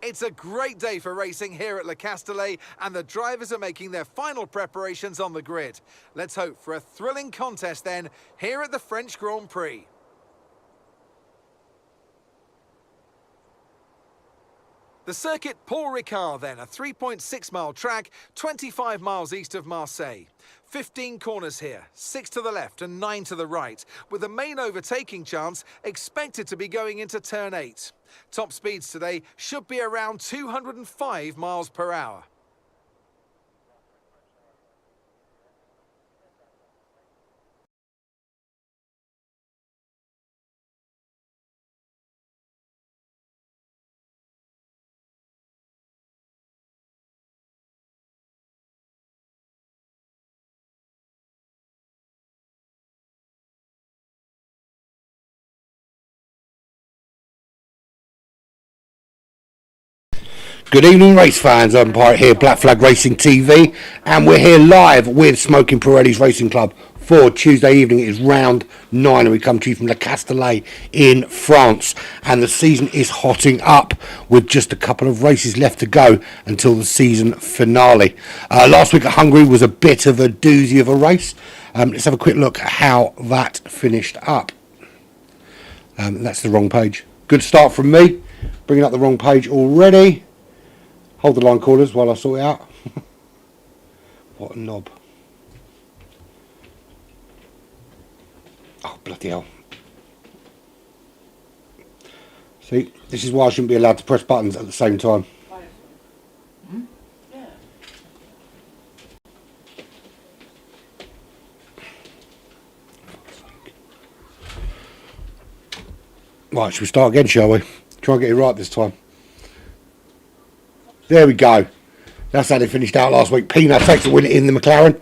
It's a great day for racing here at Le Castellet, and the drivers are making their final preparations on the grid. Let's hope for a thrilling contest then, here at the French Grand Prix. The circuit Paul Ricard then, a 3.6-mile track, 25 miles east of Marseille. 15 corners here, 6 to the left and 9 to the right, with the main overtaking chance expected to be going into turn 8. Top speeds today should be around 205 miles per hour. Good evening, race fans. I'm Pirate here, Black Flag Racing TV, and we're here live with Smoking Pirellis Racing Club for Tuesday evening. It is round 9, and we come to you from Le Castellet in France, and the season is hotting up with just a couple of races left to go until the season finale. Last week at Hungary was a bit of a doozy of a race. Let's have a quick look at how that finished up. That's the wrong page. Good start from me, bringing up the wrong page already. Hold the line callers while I sort it out. What a knob. Oh, bloody hell. See, this is why I shouldn't be allowed to press buttons at the same time. Right, should we start again, shall we? Try and get it right this time. There we go. That's how they finished out last week. Pina takes the win in the McLaren.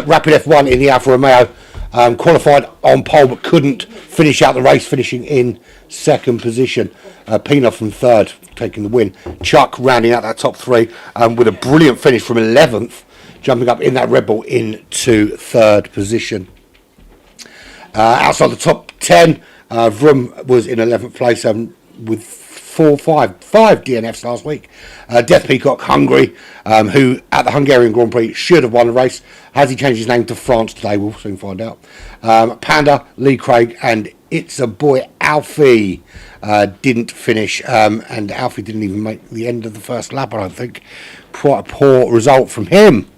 Rapid F1 in the Alfa Romeo. Qualified on pole but couldn't finish out the race, finishing in second position. Pina from third, taking the win. Chuck rounding out that top three with a brilliant finish from 11th, jumping up in that Red Bull into third position. Outside the top 10, Vroom was in 11th place with five DNFs last week. Death Peacock, Hungary, who at the Hungarian Grand Prix should have won the race. Has he changed his name to France today? We'll soon find out. Panda, Lee Craig, and It's a Boy Alfie didn't finish, and Alfie didn't even make the end of the first lap, I don't think. Quite a poor result from him.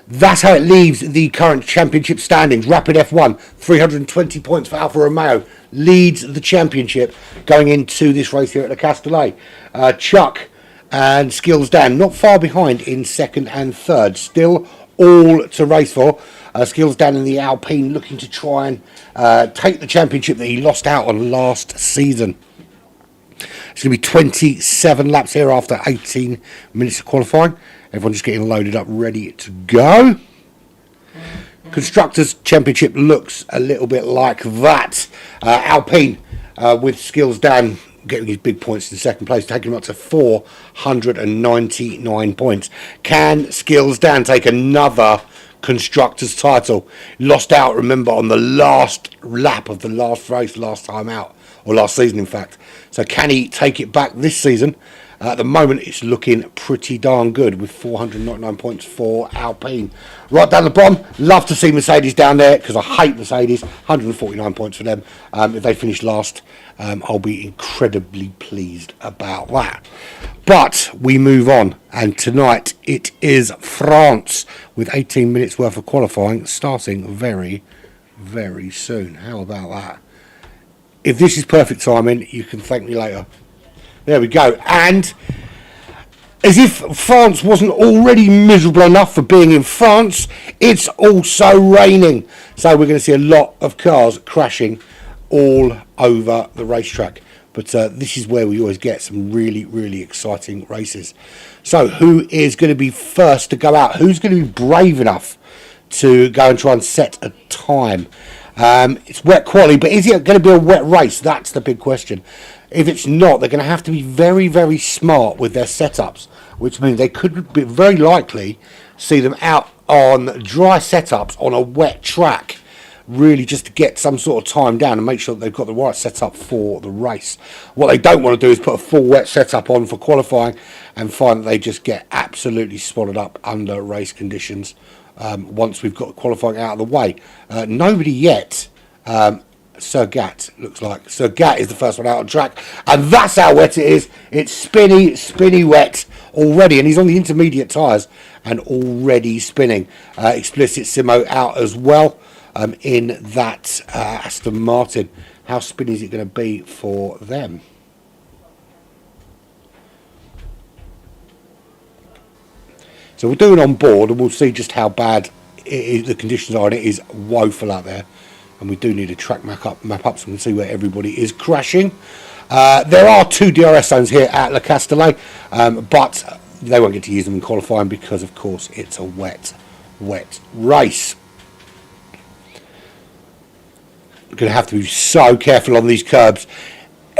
That's how it leaves the current championship standings. Rapid F1, 320 points for Alfa Romeo, leads the championship going into this race here at the Castellet. Chuck and Skills Dan not far behind in second and third. Still all to race for. Skills Dan in the Alpine looking to try and take the championship that he lost out on last season. It's going to be 27 laps here after 18 minutes of qualifying. Everyone just getting loaded up, ready to go. Constructors' Championship looks a little bit like that. Alpine with Skills Dan getting his big points in second place, taking him up to 499 points. Can Skills Dan take another Constructors' title? Lost out, remember, on the last lap of the last race last time out, or last season in fact. So can he take it back this season? At the moment, it's looking pretty darn good with 499 points for Alpine. Right down the bottom, love to see Mercedes down there because I hate Mercedes. 149 points for them. If they finish last, I'll be incredibly pleased about that. But we move on, and tonight it is France with 18 minutes worth of qualifying starting very, very soon. How about that? If this is perfect timing, you can thank me later. There we go. And as if France wasn't already miserable enough for being in France, it's also raining. So we're going to see a lot of cars crashing all over the racetrack. But this is where we always get some really, really exciting races. So who is going to be first to go out? Who's going to be brave enough to go and try and set a time? It's wet quality, but is it going to be a wet race? That's the big question. If it's not, they're going to have to be very, very smart with their setups, which means they could be very likely see them out on dry setups on a wet track really just to get some sort of time down and make sure that they've got the right setup for the race. What they don't want to do is put a full wet setup on for qualifying and find that they just get absolutely swallowed up under race conditions once we've got qualifying out of the way. Nobody yet. Sir Gat looks like. Sir Gat is the first one out on track, and that's how wet it is. It's spinny wet already, and he's on the intermediate tyres and already spinning. Explicit Simo out as well in that Aston Martin. How spinny is it going to be for them? So we're doing on board, and we'll see just how bad the conditions are, and it is woeful out there. And we do need a track map up so we can see where everybody is crashing. There are 2 DRS zones here at Le Castellet, but they won't get to use them in qualifying because, of course, it's a wet race. We're going to have to be so careful on these curbs.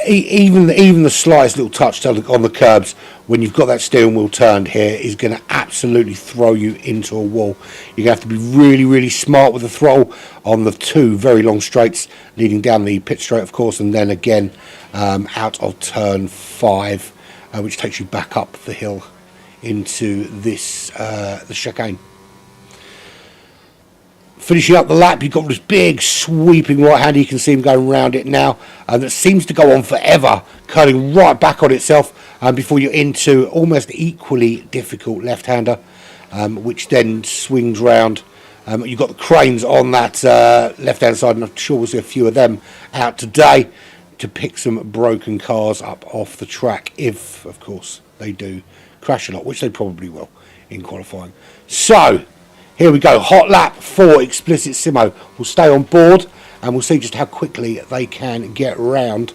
Even the slightest little touch on the curbs when you've got that steering wheel turned here is going to absolutely throw you into a wall. You're going to have to be really smart with the throttle on the 2 very long straights leading down the pit straight, of course, and then again out of turn 5, which takes you back up the hill into this the chicane. Finishing up the lap, you've got this big sweeping right-hander. You can see him going around it now. That seems to go on forever, curling right back on itself before you're into almost equally difficult left-hander, which then swings round. You've got the cranes on that left-hand side, and I'm sure we'll see a few of them out today to pick some broken cars up off the track if, of course, they do crash a lot, which they probably will in qualifying. So here we go, hot lap for Explicit Simo. We'll stay on board and we'll see just how quickly they can get round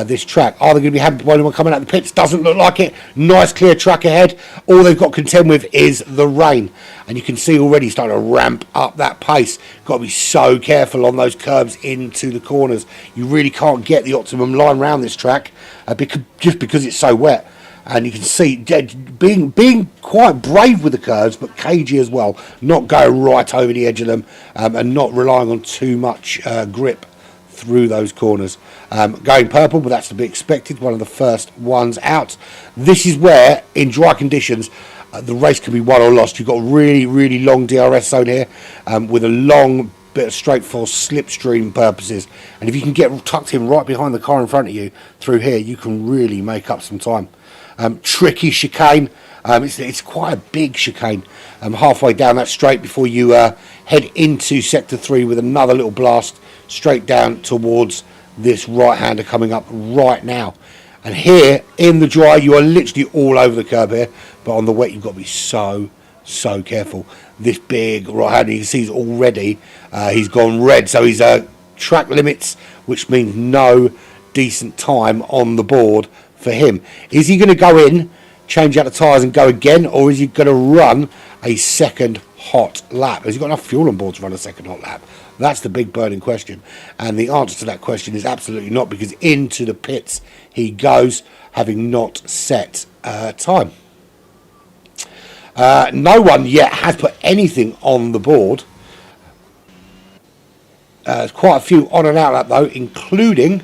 this track. Are they going to be happy by anyone coming out the pits? Doesn't look like it. Nice clear track ahead. All they've got to contend with is the rain. And you can see already starting to ramp up that pace. Got to be so careful on those curbs into the corners. You really can't get the optimum line round this track just because it's so wet. And you can see being quite brave with the curves, but cagey as well, not going right over the edge of them and not relying on too much grip through those corners. Going purple, but that's to be expected, one of the first ones out. This is where, in dry conditions, the race can be won or lost. You've got a really long DRS zone here with a long bit of straight for slipstream purposes, and if you can get tucked in right behind the car in front of you through here, you can really make up some time. Tricky chicane. It's quite a big chicane halfway down that straight before you head into sector 3 with another little blast straight down towards this right-hander coming up right now. And here in the dry, you are literally all over the curb here, but on the wet you've got to be so careful. This big right-hander, you can see he's already he's gone red, so he's track limits, which means no decent time on the board for him. Is he going to go in, change out the tyres and go again, or is he going to run a second hot lap? Has he got enough fuel on board to run a second hot lap? That's the big burning question, and the answer to that question is absolutely not, because into the pits he goes, having not set time. No one yet has put anything on the board. There's quite a few on and out lap though, including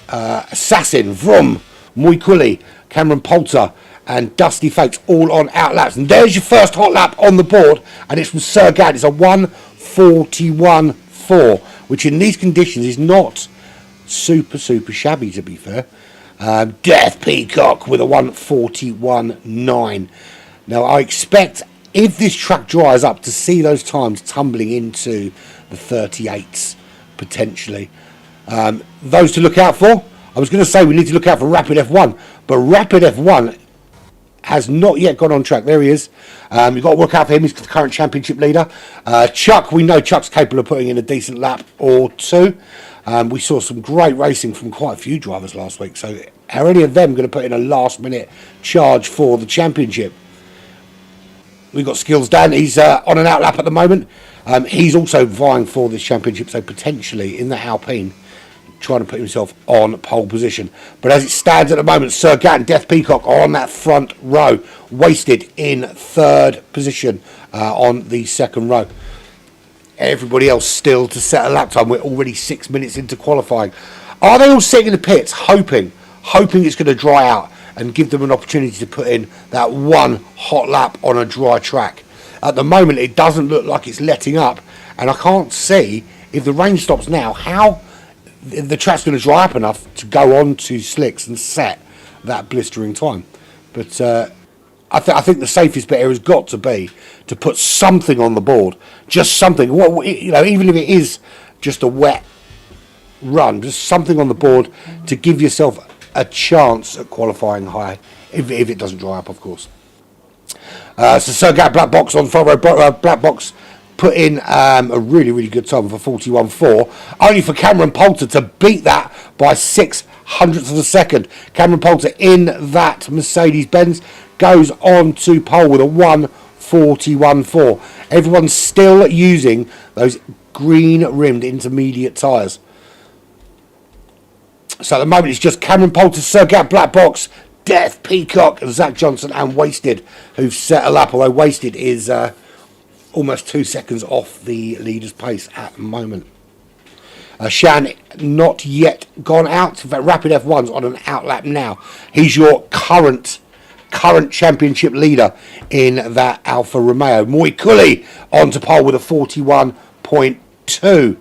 Assassin, Vroom, Muikuli, Cameron Poulter and Dusty Fakes, all on out laps. And there's your first hot lap on the board, and it's from Sir Gad. It's a 1:41.4, which in these conditions is not super shabby, to be fair. Death Peacock with a 1:41.9. Now I expect, if this track dries up, to see those times tumbling into the 38s potentially. Those to look out for. I was going to say we need to look out for Rapid F1, but Rapid F1 has not yet gone on track. There he is. You've got to work out for him. He's the current championship leader. Chuck, we know Chuck's capable of putting in a decent lap or two. We saw some great racing from quite a few drivers last week, so are any of them going to put in a last minute charge for the championship? We've got Skills Dan. He's on an out lap at the moment. He's also vying for this championship, so potentially in the Alpine trying to put himself on pole position. But as it stands at the moment, Sir Gat and Death Peacock are on that front row, wasted in third position on the second row. everybody else still to set a lap time. We're already 6 minutes into qualifying. Are they all sitting in the pits hoping it's going to dry out and give them an opportunity to put in that one hot lap on a dry track? At the moment, it doesn't look like it's letting up, and I can't see, if the rain stops now, how the track's going to dry up enough to go on to slicks and set that blistering time. But I think the safest bet here has got to be to put something on the board, just something. Even if it is just a wet run, just something on the board to give yourself a chance at qualifying high, if it doesn't dry up, of course. So Sergat Black Box on front row. Black Box put in a really, really good time for 41.4, only for Cameron Poulter to beat that by 0.06 of a second. Cameron Poulter in that Mercedes-Benz goes on to pole with a 1:41.4. Everyone's still using those green-rimmed intermediate tyres. So at the moment it's just Cameron Poulter, Sergat Black Box, Death Peacock, and Zach Johnson and Wasted who've set a lap, although Wasted is almost 2 seconds off the leader's pace at the moment. Shan not yet gone out. In fact, Rapid F1's on an out lap now. He's your current championship leader in that Alfa Romeo. Moy Cully on to pole with a 41.2.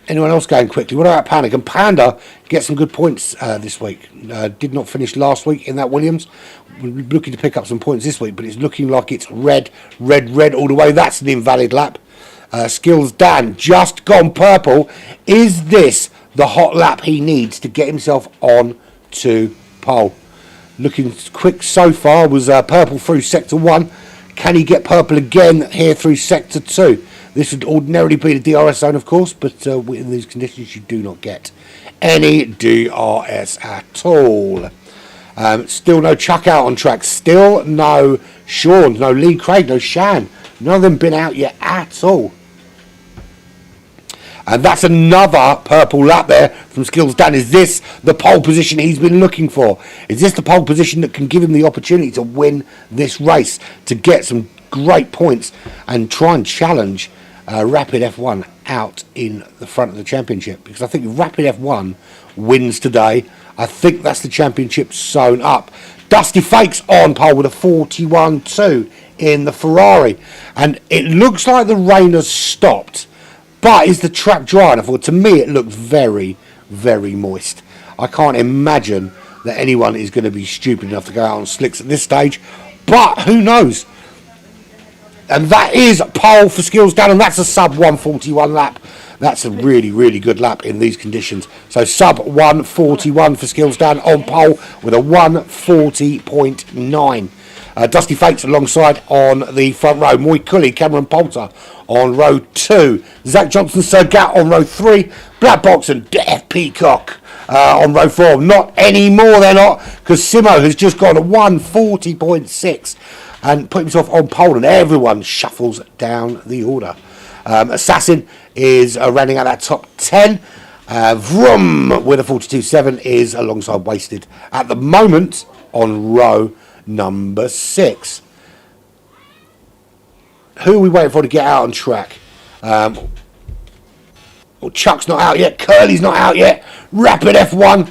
Anyone else going quickly? What about Panda? Can Panda get some good points this week? Did not finish last week in that Williams. We're looking to pick up some points this week, but it's looking like it's red all the way. That's an invalid lap. Skills Dan just gone purple. Is this the hot lap he needs to get himself on to pole? Looking quick so far. Was purple through sector 1. Can he get purple again here through sector 2? This would ordinarily be the DRS zone, of course, but in these conditions you do not get any DRS at all. Still no Chuck out on track. Still no Sean, no Lee Craig, no Shan. None of them been out yet at all. And that's another purple lap there from Skills Dan. Is this the pole position he's been looking for? Is this the pole position that can give him the opportunity to win this race, to get some great points and try and challenge Rapid F1 out in the front of the championship? Because I think if Rapid F1 wins today, I think that's the championship sewn up. Dusty Fakes on pole with a 41.2 in the Ferrari. And it looks like the rain has stopped. But is the track dry enough? Well, to me, it looks very, very moist. I can't imagine that anyone is going to be stupid enough to go out on slicks at this stage. But who knows? And that is pole for Skills Dan, and that's a sub 1:41 lap. That's a really, really good lap in these conditions. So sub 1:41 for Skills Dan on pole with a 1:40.9. Dusty Fakes alongside on the front row. Moy Cully, Cameron Poulter on row 2. Zach Johnson, Sergat on row 3. Black Box and Death Peacock on row 4. Not anymore, they're not, because Simo has just gone a 1:40.6 and put himself on pole, and everyone shuffles down the order. Assassin is running out that top 10. Vroom with a 42.7 is alongside Wasted at the moment on row number 6. Who are we waiting for to get out on track? Well, Chuck's not out yet. Curly's not out yet. Rapid F1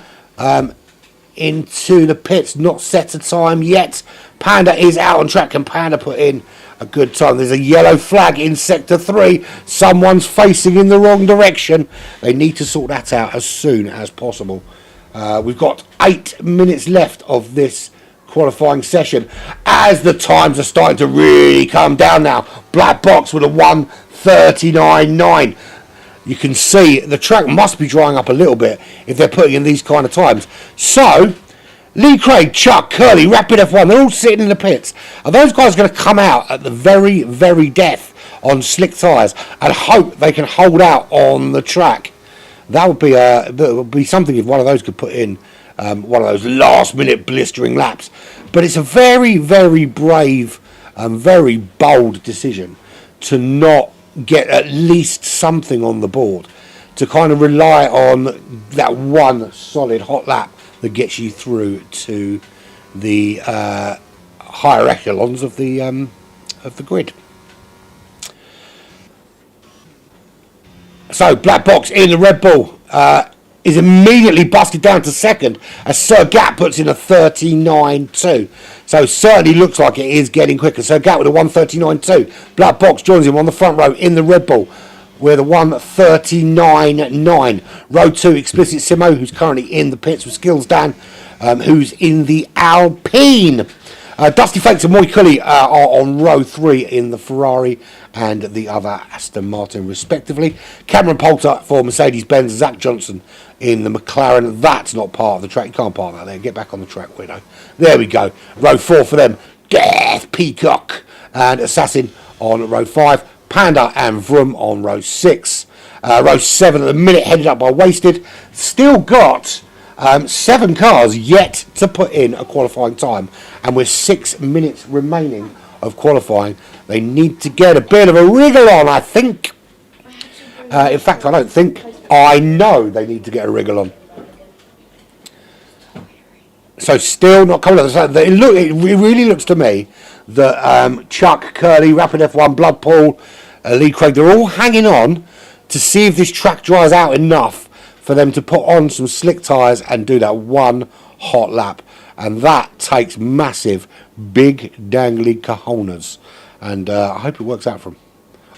into the pits, not set a time yet. Panda is out on track. Can Panda put in a good time? There's a yellow flag in sector 3. Someone's facing in the wrong direction. They need to sort that out as soon as possible. We've got 8 minutes left of this qualifying session as the times are starting to really come down now. Black Box with a 1:39.9. You can see the track must be drying up a little bit if they're putting in these kind of times. So Lee Craig, Chuck, Curly, Rapid F1, they're all sitting in the pits. Are those guys going to come out at the very, very death on slick tyres and hope they can hold out on the track? That would be something if one of those could put in one of those last-minute blistering laps. But it's a very, very brave and very bold decision to not get at least something on the board, to kind of rely on that one solid hot lap that gets you through to the higher echelons of the grid. So Black Box in the Red Bull is immediately busted down to second as Sir Gat puts in a 39.2. So certainly looks like it is getting quicker. Sir Gat with a 139.2. Black Box joins him on the front row in the Red Bull with a 139.9. Row 2, Explicit Simo, who's currently in the pits with Skills Dan, who's in the Alpine. Dusty Fakes and Moy Cully are on row 3 in the Ferrari and the other Aston Martin respectively. Cameron Poulter for Mercedes-Benz, Zach Johnson in the McLaren. That's not part of the track. You can't park that there. Get back on the track, Widow. There we go. Row 4 for them. Death Peacock and Assassin on row 5. Panda and Vroom on row 6. Row 7 at the minute headed up by Wasted. Still got 7 cars yet to put in a qualifying time, and with 6 minutes remaining of qualifying, they need to get a bit of a wriggle on, I think. In fact, I don't think. I know they need to get a wriggle on. So still not coming up. So it really looks to me that Chuck, Curly, Rapid F1, Bloodpool, Lee Craig, they're all hanging on to see if this track dries out enough for them to put on some slick tyres and do that one hot lap. And that takes massive, big, dangly cojones. And I hope it works out for them.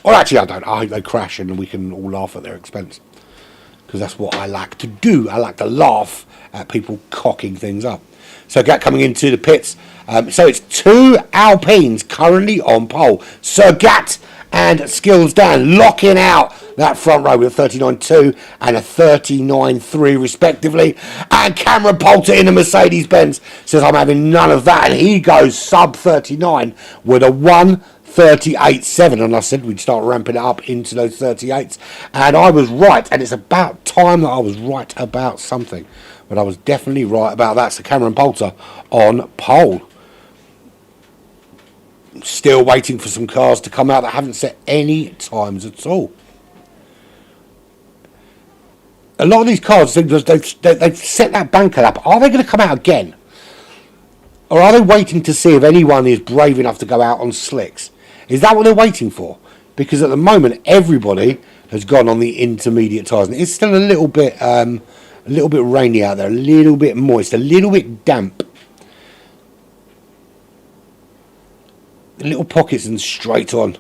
Or actually, I don't. I hope they crash and we can all laugh at their expense. Because that's what I like to do. I like to laugh at people cocking things up. So Gat coming into the pits. So it's 2 Alpines currently on pole. Sir Gat and Skills Dan locking out that front row with a 39.2 and a 39.3 respectively. And Cameron Poulter in the Mercedes-Benz says, I'm having none of that. And he goes sub 39 with a 1:38.7. And I said we'd start ramping it up into those 38s. And I was right. And it's about time that I was right about something. But I was definitely right about that. So Cameron Poulter on pole. Still waiting for some cars to come out that haven't set any times at all. A lot of these cars, they've set that banker lap. Are they going to come out again? Or are they waiting to see if anyone is brave enough to go out on slicks? Is that what they're waiting for? Because at the moment, everybody has gone on the intermediate tyres. And it's still a little bit rainy out there, a little bit moist, a little bit damp. Little pockets and straight on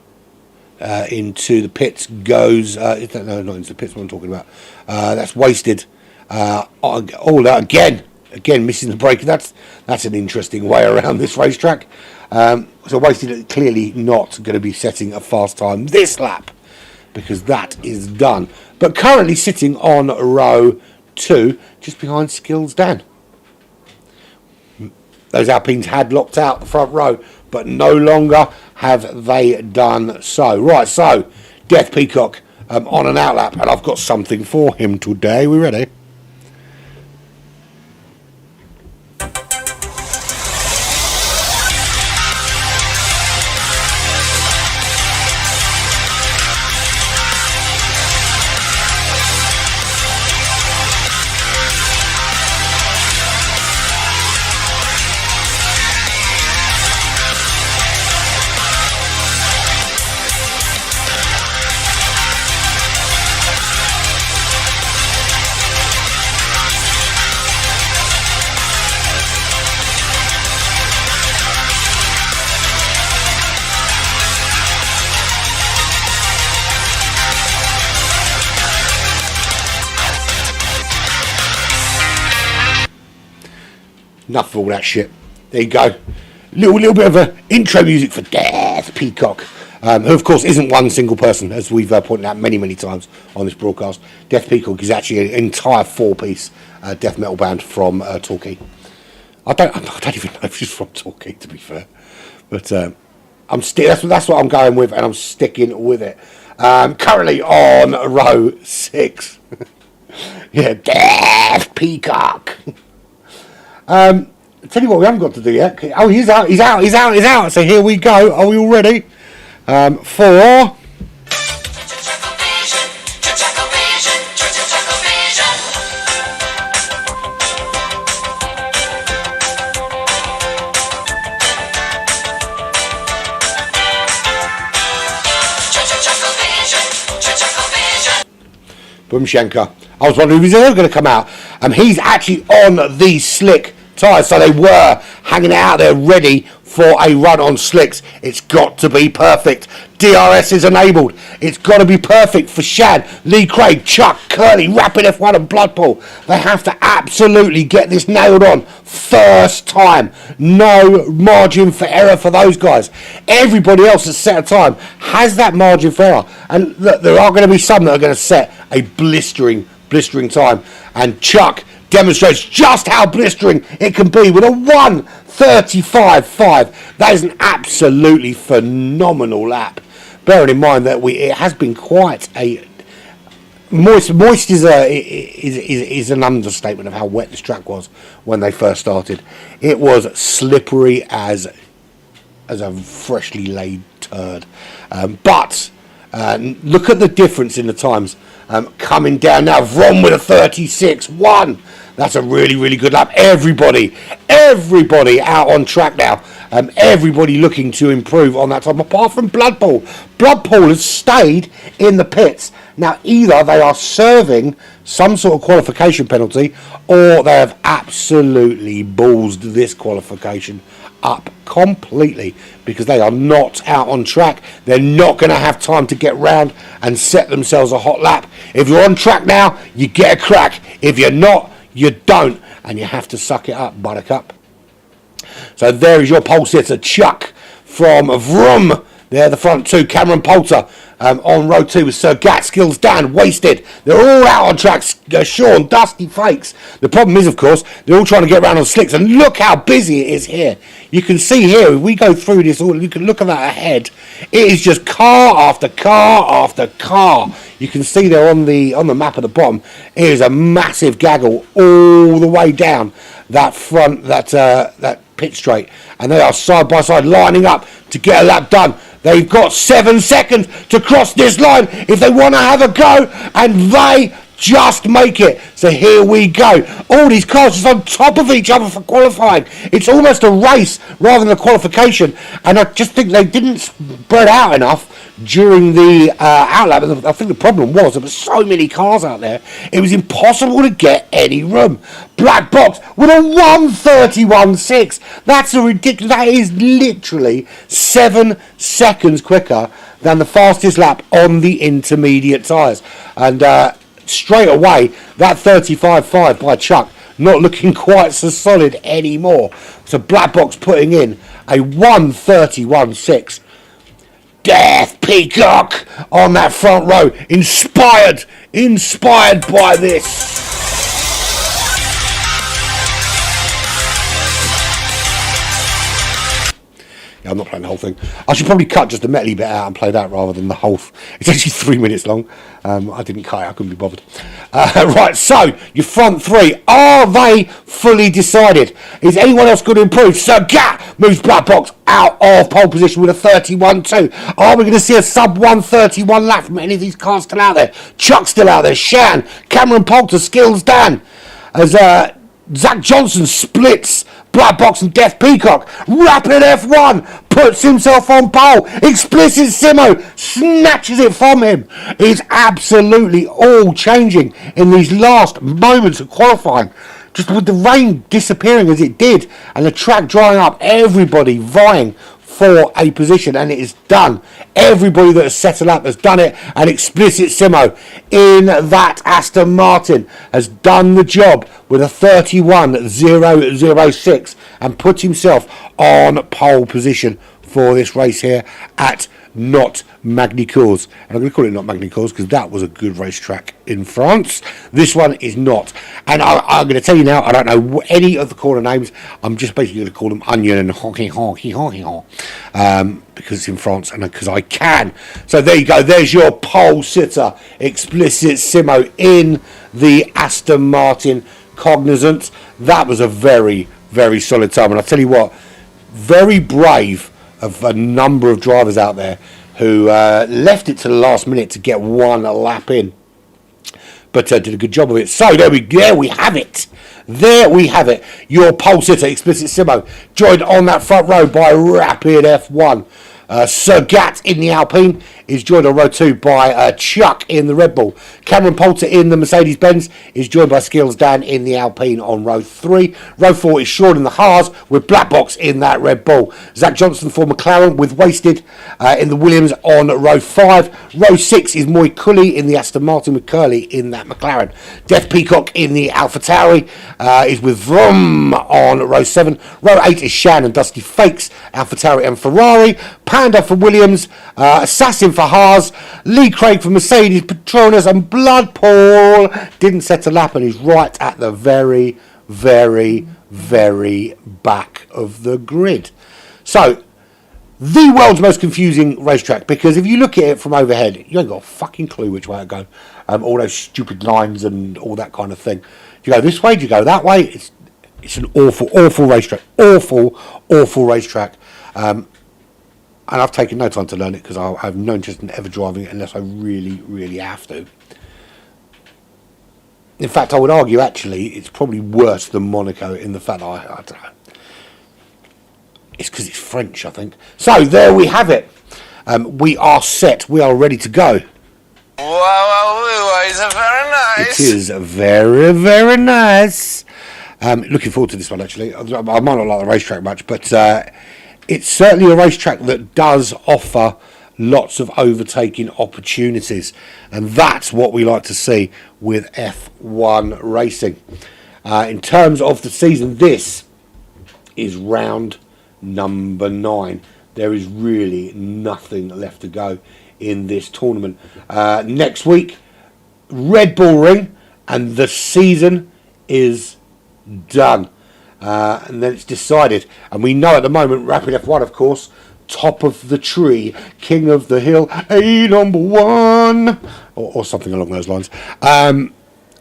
into the pits goes. No, not into the pits. What I'm talking about. That's Wasted. All that again missing the break. That's an interesting way around this racetrack. So Wasted clearly not going to be setting a fast time this lap because that is done. But currently sitting on row 2, just behind Skills Dan. Those Alpines had locked out the front row, but no longer have they done so. Right, so Death Peacock on an outlap, and I've got something for him today. We ready? Enough of all that shit. There you go. Little bit of a intro music for Death Peacock, who of course isn't one single person, as we've pointed out many times on this broadcast. Death Peacock is actually an entire 4-piece death metal band from Torquay. I don't even know if she's from Torquay, to be fair, but that's what I'm going with, and I'm sticking with it. Currently on row 6. Yeah, Death Peacock. Tell you what, we haven't got to do yet. Oh, he's out. So here we go. Are we all ready? For Bumshenka. I was wondering if he's ever going to come out. He's actually on these slick tyres, so they were hanging out there ready for a run on slicks. It's got to be perfect. DRS is enabled. It's got to be perfect for Shad, Lee Craig, Chuck, Curly, Rapid F1 and Bloodpool. They have to absolutely get this nailed on first time. No margin for error for those guys. Everybody else that's set a time has that margin for error. And look, there are going to be some that are going to set a blistering time. And Chuck demonstrates just how blistering it can be with a 1:35.5. That is an absolutely phenomenal lap. Bearing in mind that it has been quite a moist is an understatement of how wet this track was when they first started. It was slippery as a freshly laid turd. But look at the difference in the times. Coming down now, Vroom with a 36.1. That's a really, really good lap. Everybody out on track now. Everybody looking to improve on that time, apart from Bloodpool. Bloodpool has stayed in the pits. Now, either they are serving some sort of qualification penalty, or they have absolutely ballsed this qualification up completely, because they are not out on track. They're not going to have time to get round and set themselves a hot lap. If you're on track now, you get a crack. If you're not, you don't, and you have to suck it up, buttercup. So there is your pole sitter, Chuck from Vroom. There, the front two, Cameron Poulter on row 2 with Sir Gatskills, Dan, Wasted. They're all out on tracks. Sean, Dusty Fakes. The problem is, of course, they're all trying to get around on slicks, and look how busy it is here. You can see here, if we go through this, you can look at that ahead. It is just car after car after car. You can see there on the map at the bottom, it is a massive gaggle all the way down that front, that pit straight, and they are side by side lining up to get a lap done. They've got 7 seconds to cross this line if they want to have a go, and they just make it. So here we go. All these cars just on top of each other for qualifying. It's almost a race rather than a qualification, and I just think they didn't spread out enough during the outlap. I think the problem was there were so many cars out there, it was impossible to get any room. Black Box with a 1:31.6. That's a ridiculous. That is literally 7 seconds quicker than the fastest lap on the intermediate tyres. And straight away, that 35.5 by Chuck not looking quite so solid anymore. So Black Box putting in a 1:31.6. Death Peacock on that front row, inspired by this. Yeah, I'm not playing the whole thing. I should probably cut just the metally bit out and play that rather than the whole. It's actually 3 minutes long. I didn't cut it, I couldn't be bothered. Right, so your front three, are they fully decided? Is anyone else going to improve? Sir Gat moves Black Box out of pole position with a 31.2. Are we going to see a sub 1:31 lap from any of these cars still out there? Chuck's still out there. Shan, Cameron Poulter, Skills Dan. As Zach Johnson splits Black Box and Death Peacock. Rapid F1 puts himself on pole. Explicit Simo snatches it from him. It's absolutely all changing in these last moments of qualifying. Just with the rain disappearing as it did and the track drying up, everybody vying for a position, and it is done. Everybody that has settled up has done it, and Explicit Simo in that Aston Martin has done the job with a 31.006 and put himself on pole position for this race here at Not Magny-Cours. And I'm going to call it Not Magny-Cours because that was a good racetrack in France. This one is not. And I'm going to tell you now, I don't know any of the corner names. I'm just basically going to call them Onion and Honky because it's in France and because I can. So there you go. There's your pole sitter, Explicit Simo in the Aston Martin Cognizant. That was a very, very solid time. And I'll tell you what, very brave of a number of drivers out there who left it to the last minute to get one lap in, but did a good job of it. So there we have it. There we have it. Your pole sitter, Explicit Simo, joined on that front row by Rapid F1. Sergat in the Alpine is joined on row 2 by Chuck in the Red Bull. Cameron Poulter in the Mercedes-Benz is joined by Skills Dan in the Alpine on row 3. Row 4 is Sean in the Haas with Black Box in that Red Bull. Zach Johnson for McLaren with Wasted in the Williams on row 5. Row 6 is Moy Cully in the Aston Martin with Curly in that McLaren. Death Peacock in the AlphaTauri is with Vroom on row 7. Row 8 is Shan and Dusty Fakes, AlphaTauri and Ferrari. Panda for Williams, Assassin for Haas, Lee Craig for Mercedes, Petronas and Blood Paul didn't set a lap and he's right at the very, very, very back of the grid. So, the world's most confusing racetrack, because if you look at it from overhead, you ain't got a fucking clue which way to go. All those stupid lines and all that kind of thing. Do you go this way? Do you go that way? It's an awful, awful racetrack. Awful, awful racetrack. And I've taken no time to learn it because I have no interest in ever driving it unless I really, really have to. In fact, I would argue actually it's probably worse than Monaco in the fact that I don't know. It's because it's French, I think. So there we have it. We are set. We are ready to go. Wow, it's very nice. It is very, very nice. Looking forward to this one actually. I might not like the racetrack much, but it's certainly a racetrack that does offer lots of overtaking opportunities, and that's what we like to see with F1 racing. In terms of the season, this is round number 9. There is really nothing left to go in this tournament. Next week, Red Bull Ring, and the season is done. And then it's decided. And we know at the moment, Rapid F1, of course, top of the tree, king of the hill, a number 1, or something along those lines. I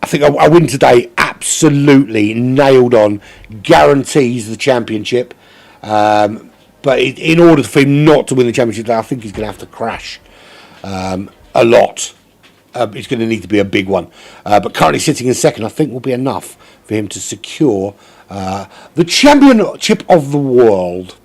think a win today absolutely nailed on, guarantees the championship. But in order for him not to win the championship today, I think he's going to have to crash a lot. It's going to need to be a big one. But currently sitting in second, I think will be enough for him to secure the championship of the world.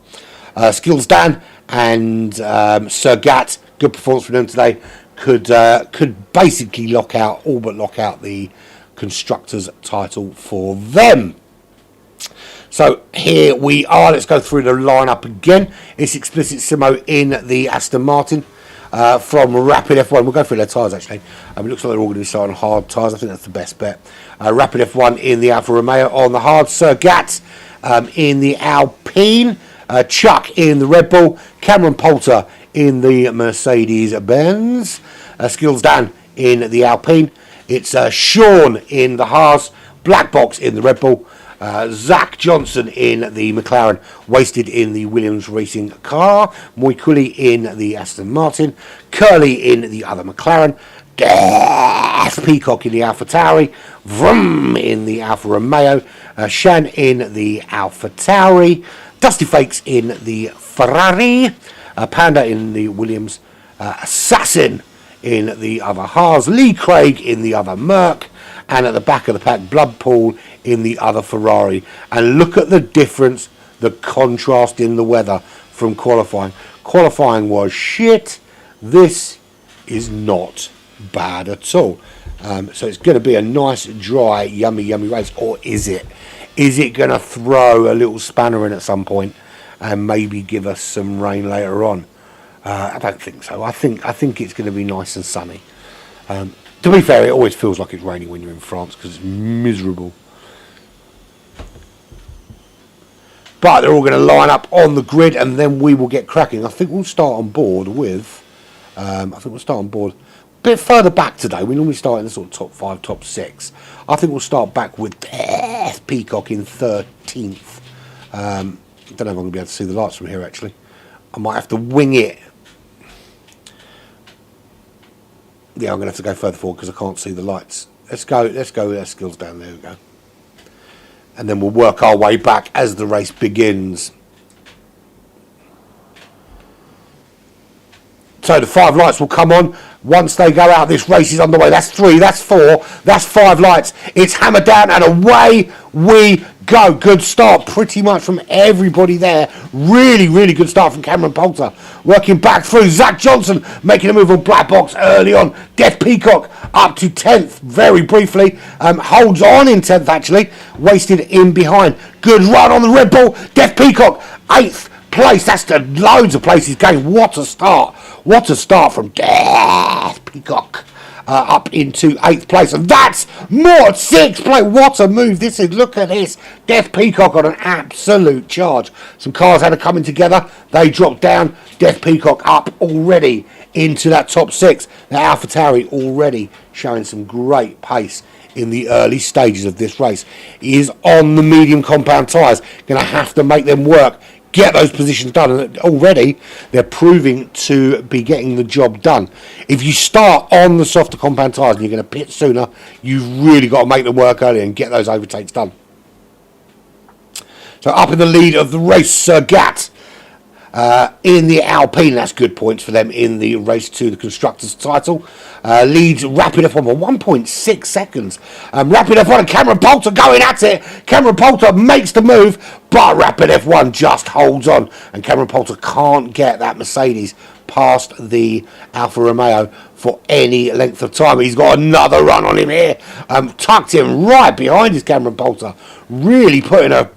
Skills Dan and Sergat, good performance from them today, could basically lock out the constructors title for them. So here we are. Let's go through the lineup again. It's Explicit Simo in the Aston Martin from Rapid F1. We'll go through their tyres actually. It looks like they're all going to be starting on hard tyres. I think that's the best bet. Rapid F1 in the Alfa Romeo on the hard. Sergat in the Alpine. Chuck in the Red Bull. Cameron Poulter in the Mercedes-Benz. Skills Dan in the Alpine. It's Sean in the Haas. Black Box in the Red Bull. Zach Johnson in the McLaren, Wasted in the Williams racing car, Moy Cully in the Aston Martin, Curly in the other McLaren, Death Peacock in the AlphaTauri, Vroom in the Alfa Romeo, Shan in the AlphaTauri, Dusty Fakes in the Ferrari, Panda in the Williams, Assassin in the other Haas, Lee Craig in the other Merc, and at the back of the pack, Blood Paul in the other Ferrari. And look at the difference, the contrast in the weather from qualifying. Qualifying was shit. This is not bad at all. So it's going to be a nice, dry, yummy, yummy race. Or is it? Is it going to throw a little spanner in at some point and maybe give us some rain later on? I don't think so. I think it's going to be nice and sunny. To be fair, it always feels like it's raining when you're in France because it's miserable. But they're all going to line up on the grid and then we will get cracking. I think we'll start on board with... a bit further back today. We normally start in the sort of top 5, top 6. I think we'll start back with Death Peacock in 13th. I don't know if I'm going to be able to see the lights from here actually. I might have to wing it. Yeah, I'm going to have to go further forward because I can't see the lights. Let's go, there's Skills down there, we go. And then we'll work our way back as the race begins. So the 5 lights will come on once they go out. This race is underway. That's 3, that's 4, that's 5 lights. It's hammered down and away we go. Good start pretty much from everybody there. Really, really good start from Cameron Poulter. Working back through. Zach Johnson making a move on Black Box early on. Death Peacock up to 10th very briefly. Holds on in 10th actually. Wasted in behind. Good run on the Red Bull. Death Peacock 8th place. That's the loads of places going. What a start. What a start from Death Peacock. Up into 8th place, and that's more 6th place. What a move this is. Look at this. Death Peacock on an absolute charge. Some cars had to coming together. They dropped down. Death Peacock up already into that top 6. Now AlphaTauri already showing some great pace in the early stages of this race. He is on the medium compound tyres. Going to have to make them work. Get those positions done, and already they're proving to be getting the job done. If you start on the softer compound tyres and you're going to pit sooner, you've really got to make them work early and get those overtakes done. So up in the lead of the race, Sergat in the Alpine. That's good points for them in the race to the Constructors' title. Leads Rapid F1 for 1.6 seconds. Rapid F1 and Cameron Poulter going at it. Cameron Poulter makes the move, but Rapid F1 just holds on, and Cameron Poulter can't get that Mercedes past the Alfa Romeo for any length of time. He's got another run on him here. Tucked him right behind his Cameron Poulter. Really putting a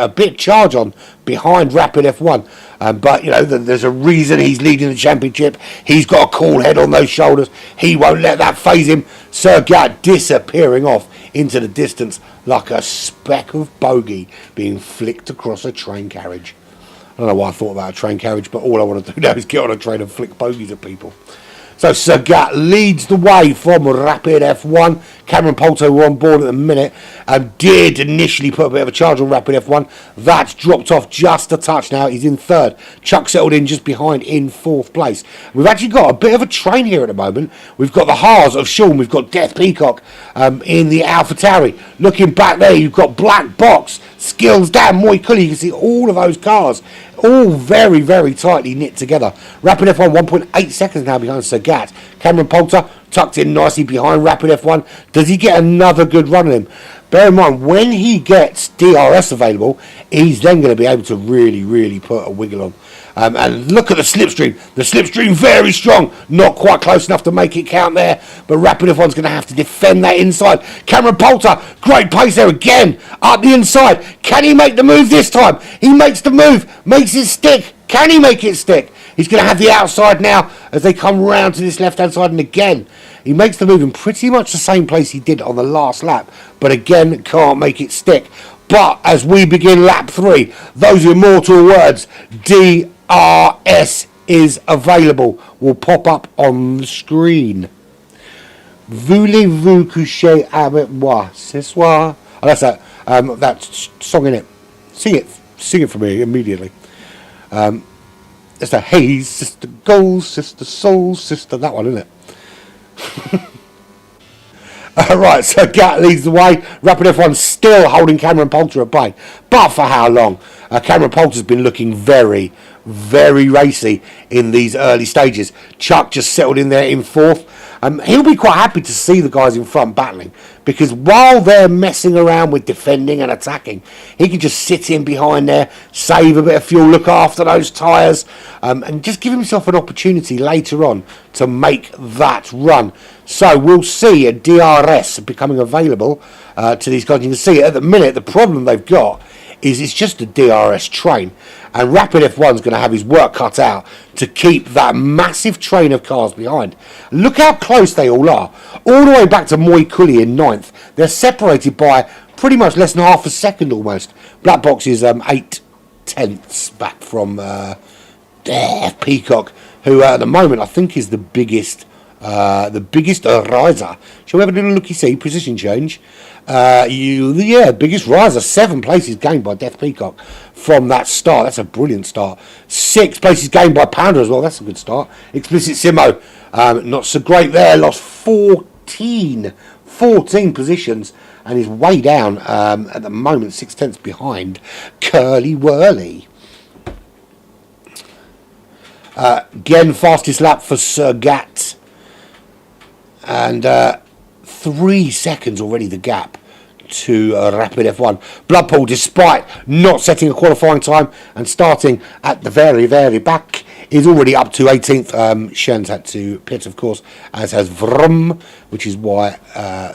bit charge on behind Rapid F1. But, you know, there's a reason he's leading the championship. He's got a cool head on those shoulders. He won't let that faze him. Sergat disappearing off into the distance like a speck of bogey being flicked across a train carriage. I don't know why I thought about a train carriage, but all I want to do now is get on a train and flick bogeys at people. So Sergat leads the way from Rapid F1. Cameron Poulter, who are on board at the minute, did initially put a bit of a charge on Rapid F1. That's dropped off just a touch now. He's in 3rd. Chuck settled in just behind in 4th place. We've actually got a bit of a train here at the moment. We've got the Haas of Sean. We've got Death Peacock in the AlphaTauri. Looking back there, you've got Black Box, Skills down, Moy Cully. You can see all of those cars all very, very tightly knit together. Rapid F1 1.8 seconds now behind Sergat. Cameron Poulter tucked in nicely behind Rapid F1. Does he get another good run on him? Bear in mind, when he gets DRS available, he's then going to be able to really, really put a wiggle on. And look at the slipstream. The slipstream very strong. Not quite close enough to make it count there. But Rapid F1's going to have to defend that inside. Cameron Poulter, great pace there again. Up the inside. Can he make the move this time? He makes the move. Makes it stick. Can he make it stick? He's going to have the outside now as they come round to this left-hand side. And again, he makes the move in pretty much the same place he did on the last lap. But again, can't make it stick. But as we begin lap 3, those immortal words, DRS is available, will pop up on the screen. Voulez-vous coucher avec moi ce soir? Oh, that's that song in it. Sing it for me immediately. It's the Hey Sister Goals, Sister Soul, Sister, that one, isn't it? Right, so Gat leads the way. Rapid F1 still holding Cameron Poulter at bay. But for how long? Cameron Poulter's been looking very, very racy in these early stages. Chuck just settled in there in 4th. He'll be quite happy to see the guys in front battling, because while they're messing around with defending and attacking, he can just sit in behind there, save a bit of fuel, look after those tyres, and just give himself an opportunity later on to make that run. So we'll see a DRS becoming available to these guys. You can see at the minute the problem they've got is it's just a DRS train, and Rapid F1's going to have his work cut out to keep that massive train of cars behind. Look how close they all are, all the way back to Moy Cully in 9th. They're separated by pretty much less than half a second almost. Black Box is 8/10 back from Peacock, who at the moment I think is the biggest riser. Shall we have a little looky-see, position change? Biggest riser, 7 places gained by Death Peacock from that start. That's a brilliant start. 6 places gained by Pounder as well. That's a good start. Explicit Simo, not so great there. Lost 14 positions and is way down at the moment, 6/10 behind Curly Whirly. Again, fastest lap for Sergat. And 3 seconds already the gap to Rapid F1. Bloodpool, despite not setting a qualifying time and starting at the very, very back, is already up to 18th. Shen's had to pit, of course, as has Vroom, which is why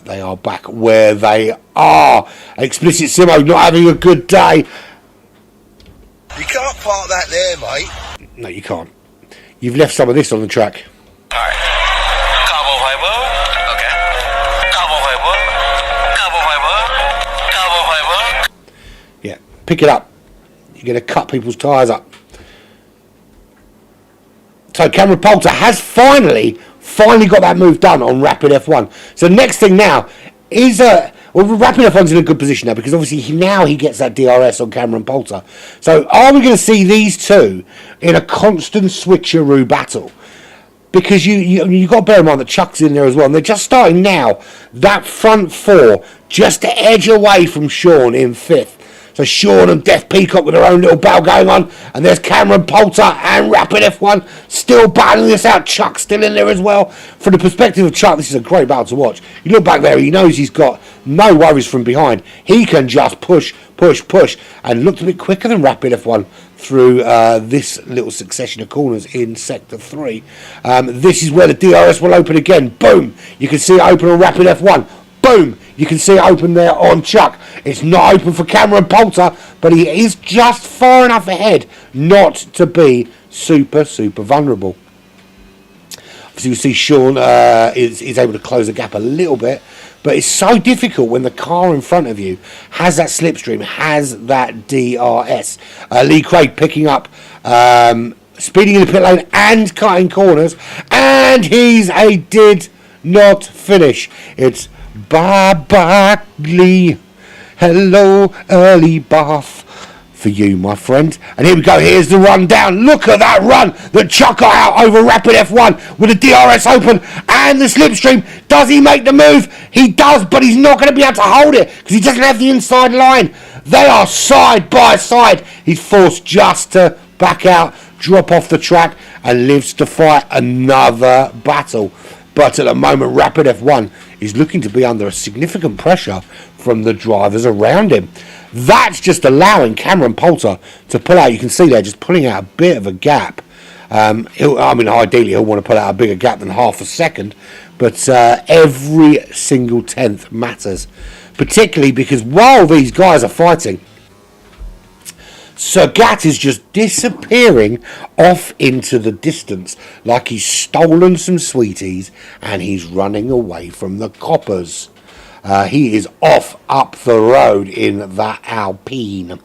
they are back where they are. Explicit Simo not having a good day. You can't park that there, mate. No, you can't. You've left some of this on the track. Alright. Carbon fiber. Okay. Carbon fiber. Carbon fiber. Carbon fiber. Yeah, pick it up. You're going to cut people's tyres up. So Cameron Poulter has finally got that move done on Rapid F1. So next thing now is Rapid F1's in a good position now because obviously he gets that DRS on Cameron Poulter. So are we going to see these two in a constant switcheroo battle? Because you've got to bear in mind that Chuck's in there as well, and they're just starting now that front four just to edge away from Sean in fifth. So Sean and Death Peacock with their own little battle going on. And there's Cameron Poulter and Rapid F1 still battling this out. Chuck's still in there as well. From the perspective of Chuck, this is a great battle to watch. You look back there, he knows he's got no worries from behind. He can just push, and looked a bit quicker than Rapid F1 through this little succession of corners in Sector 3. This is where the DRS will open again. Boom! You can see it open on Rapid F1. Boom! You can see it open there on Chuck. It's not open for Cameron Poulter, but he is just far enough ahead not to be super vulnerable. Obviously, you see Sean is able to close the gap a little bit, but it's so difficult when the car in front of you has that slipstream, has that DRS. Lee Craig picking up, speeding in the pit lane and cutting corners, and he did not finish. It's bye-bye, Lee. Hello, early bath for you, my friend. And here we go. Here's the run down. Look at that run that Chuck got out over Rapid F1 with the DRS open and the slipstream. Does he make the move? He does, but he's not going to be able to hold it because he doesn't have the inside line. They are side by side. He's forced just to back out, drop off the track, and lives to fight another battle. But at the moment, Rapid F1 is looking to be under a significant pressure from the drivers around him. That's just allowing Cameron Poulter to pull out. You can see there, just pulling out a bit of a gap. Ideally, he'll want to pull out a bigger gap than half a second. But every single tenth matters. Particularly because while these guys are fighting, Sir Gat is just disappearing off into the distance like he's stolen some sweeties and he's running away from the coppers. He is off up the road in that Alpine.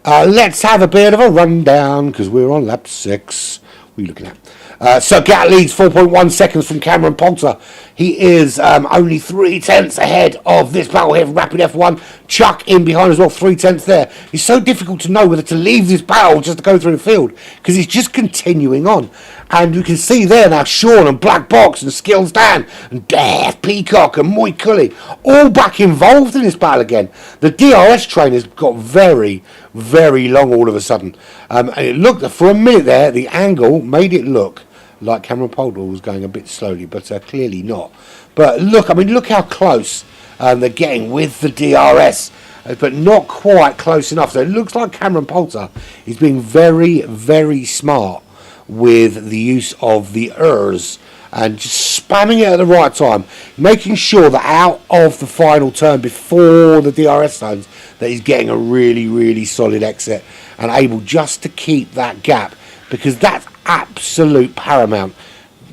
Let's have a bit of a rundown because we're on lap 6. What are you looking at? Sir Gat leads 4.1 seconds from Cameron Poulter. He is only 3/10 ahead of this battle here from Rapid F1. Chuck in behind as well, 3/10 there. It's so difficult to know whether to leave this battle just to go through the field because he's just continuing on. And you can see there now Sean and Black Box and Skills Dan and Death Peacock and Moy Cully all back involved in this battle again. The DRS train has got very long all of a sudden. And it looked, for a minute there, the angle made it look like Cameron Poulter was going a bit slowly, but clearly not. But look how close they're getting with the DRS, but not quite close enough. So it looks like Cameron Poulter is being very smart with the use of the ERS and just spamming it at the right time, making sure that out of the final turn before the DRS zones that he's getting a really solid exit and able just to keep that gap, because that's absolute paramount.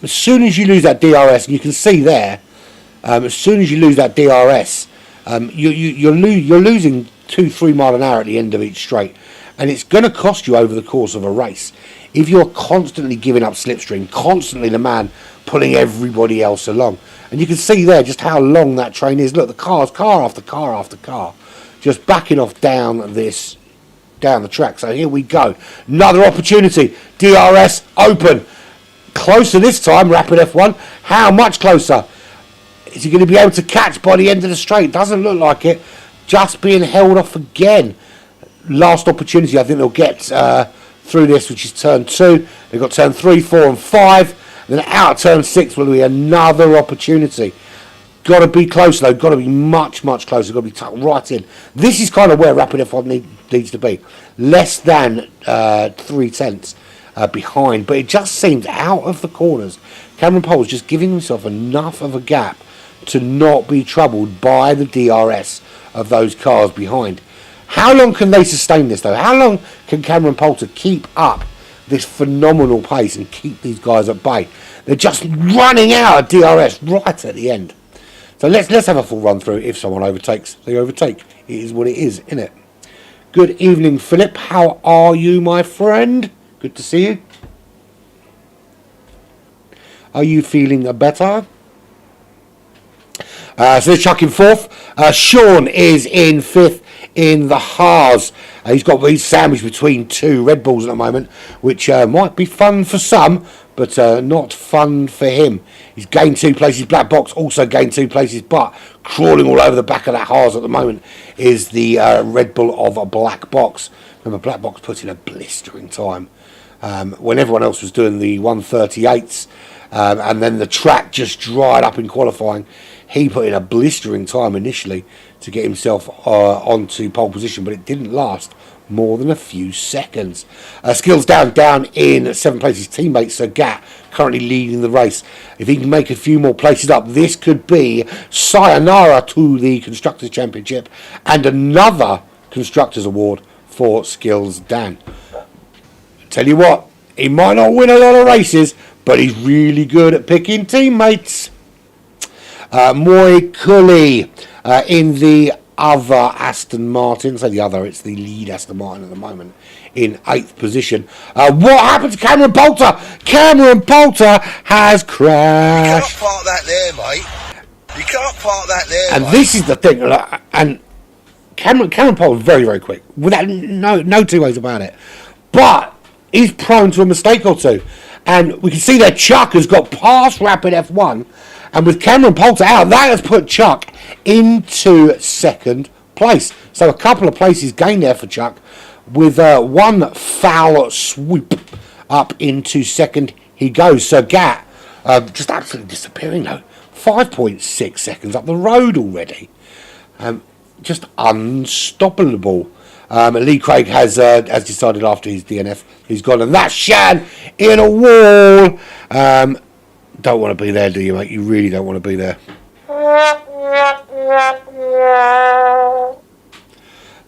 As soon as you lose that DRS, and you can see there, as soon as you lose that DRS, you're losing 2-3 mile an hour at the end of each straight, and it's going to cost you over the course of a race. If you're constantly giving up slipstream, constantly the man pulling everybody else along. And you can see there just how long that train is. Look, the car after car, just backing off down the track. So here we go. Another opportunity. DRS open. Closer this time, Rapid F1. How much closer? Is he going to be able to catch by the end of the straight? Doesn't look like it. Just being held off again. Last opportunity, I think they'll get through this, which is turn 2. They've got turn 3, 4 and 5. Then out of turn 6 will be another opportunity. got to be close though. Got to be much closer. Got to be tucked right in. This is kind of where Rapid F1 needs to be. Less than 0.3 behind, but it just seems out of the corners. Cameron Pole's just giving himself enough of a gap to not be troubled by the DRS of those cars behind. How long can they sustain this though? How long can Cameron Poulter keep up this phenomenal pace and keep these guys at bay? They're just running out of DRS right at the end. So let's have a full run through. If someone overtakes, they overtake. It is what it is, isn't it? Good evening, Philip. How are you, my friend? Good to see you. Are you feeling better? So there's Chuck in fourth. Sean is in fifth in the Haas. He's got his sandwich between two Red Bulls at the moment, which might be fun for some, but not fun for him. He's gained 2 places. Black Box also gained 2 places, but crawling all over the back of that Haas at the moment is the Red Bull of a Black Box. Remember, Black Box put in a blistering time when everyone else was doing the 138s, and then the track just dried up in qualifying. He put in a blistering time initially to get himself onto pole position, but it didn't last more than a few seconds. Skills down in 7th place. His teammate Sir Gat currently leading the race. If he can make a few more places up, this could be sayonara to the Constructors' Championship and another Constructors' Award for Skills Dan. Tell you what, he might not win a lot of races, but he's really good at picking teammates. Moy Cully in the other Aston Martin. So the other, it's the lead Aston Martin at the moment, in 8th position. What happened to Cameron Poulter? Cameron Poulter has crashed. You can't park that there, mate. You can't park that there, and mate. this is the thing. And Cameron Poulter very, very quick. Without no two ways about it. But he's prone to a mistake or two. And we can see that Chuck has got past Rapid F1. And with Cameron Poulter out, that has put Chuck into 2nd place. So a couple of places gained there for Chuck, with one foul swoop up into 2nd he goes. So Gat just absolutely disappearing though. 5.6 seconds up the road already. Just unstoppable. Lee Craig has decided after his DNF he's gone, and that's Shan in a wall. Don't want to be there, do you, mate? You really don't want to be there.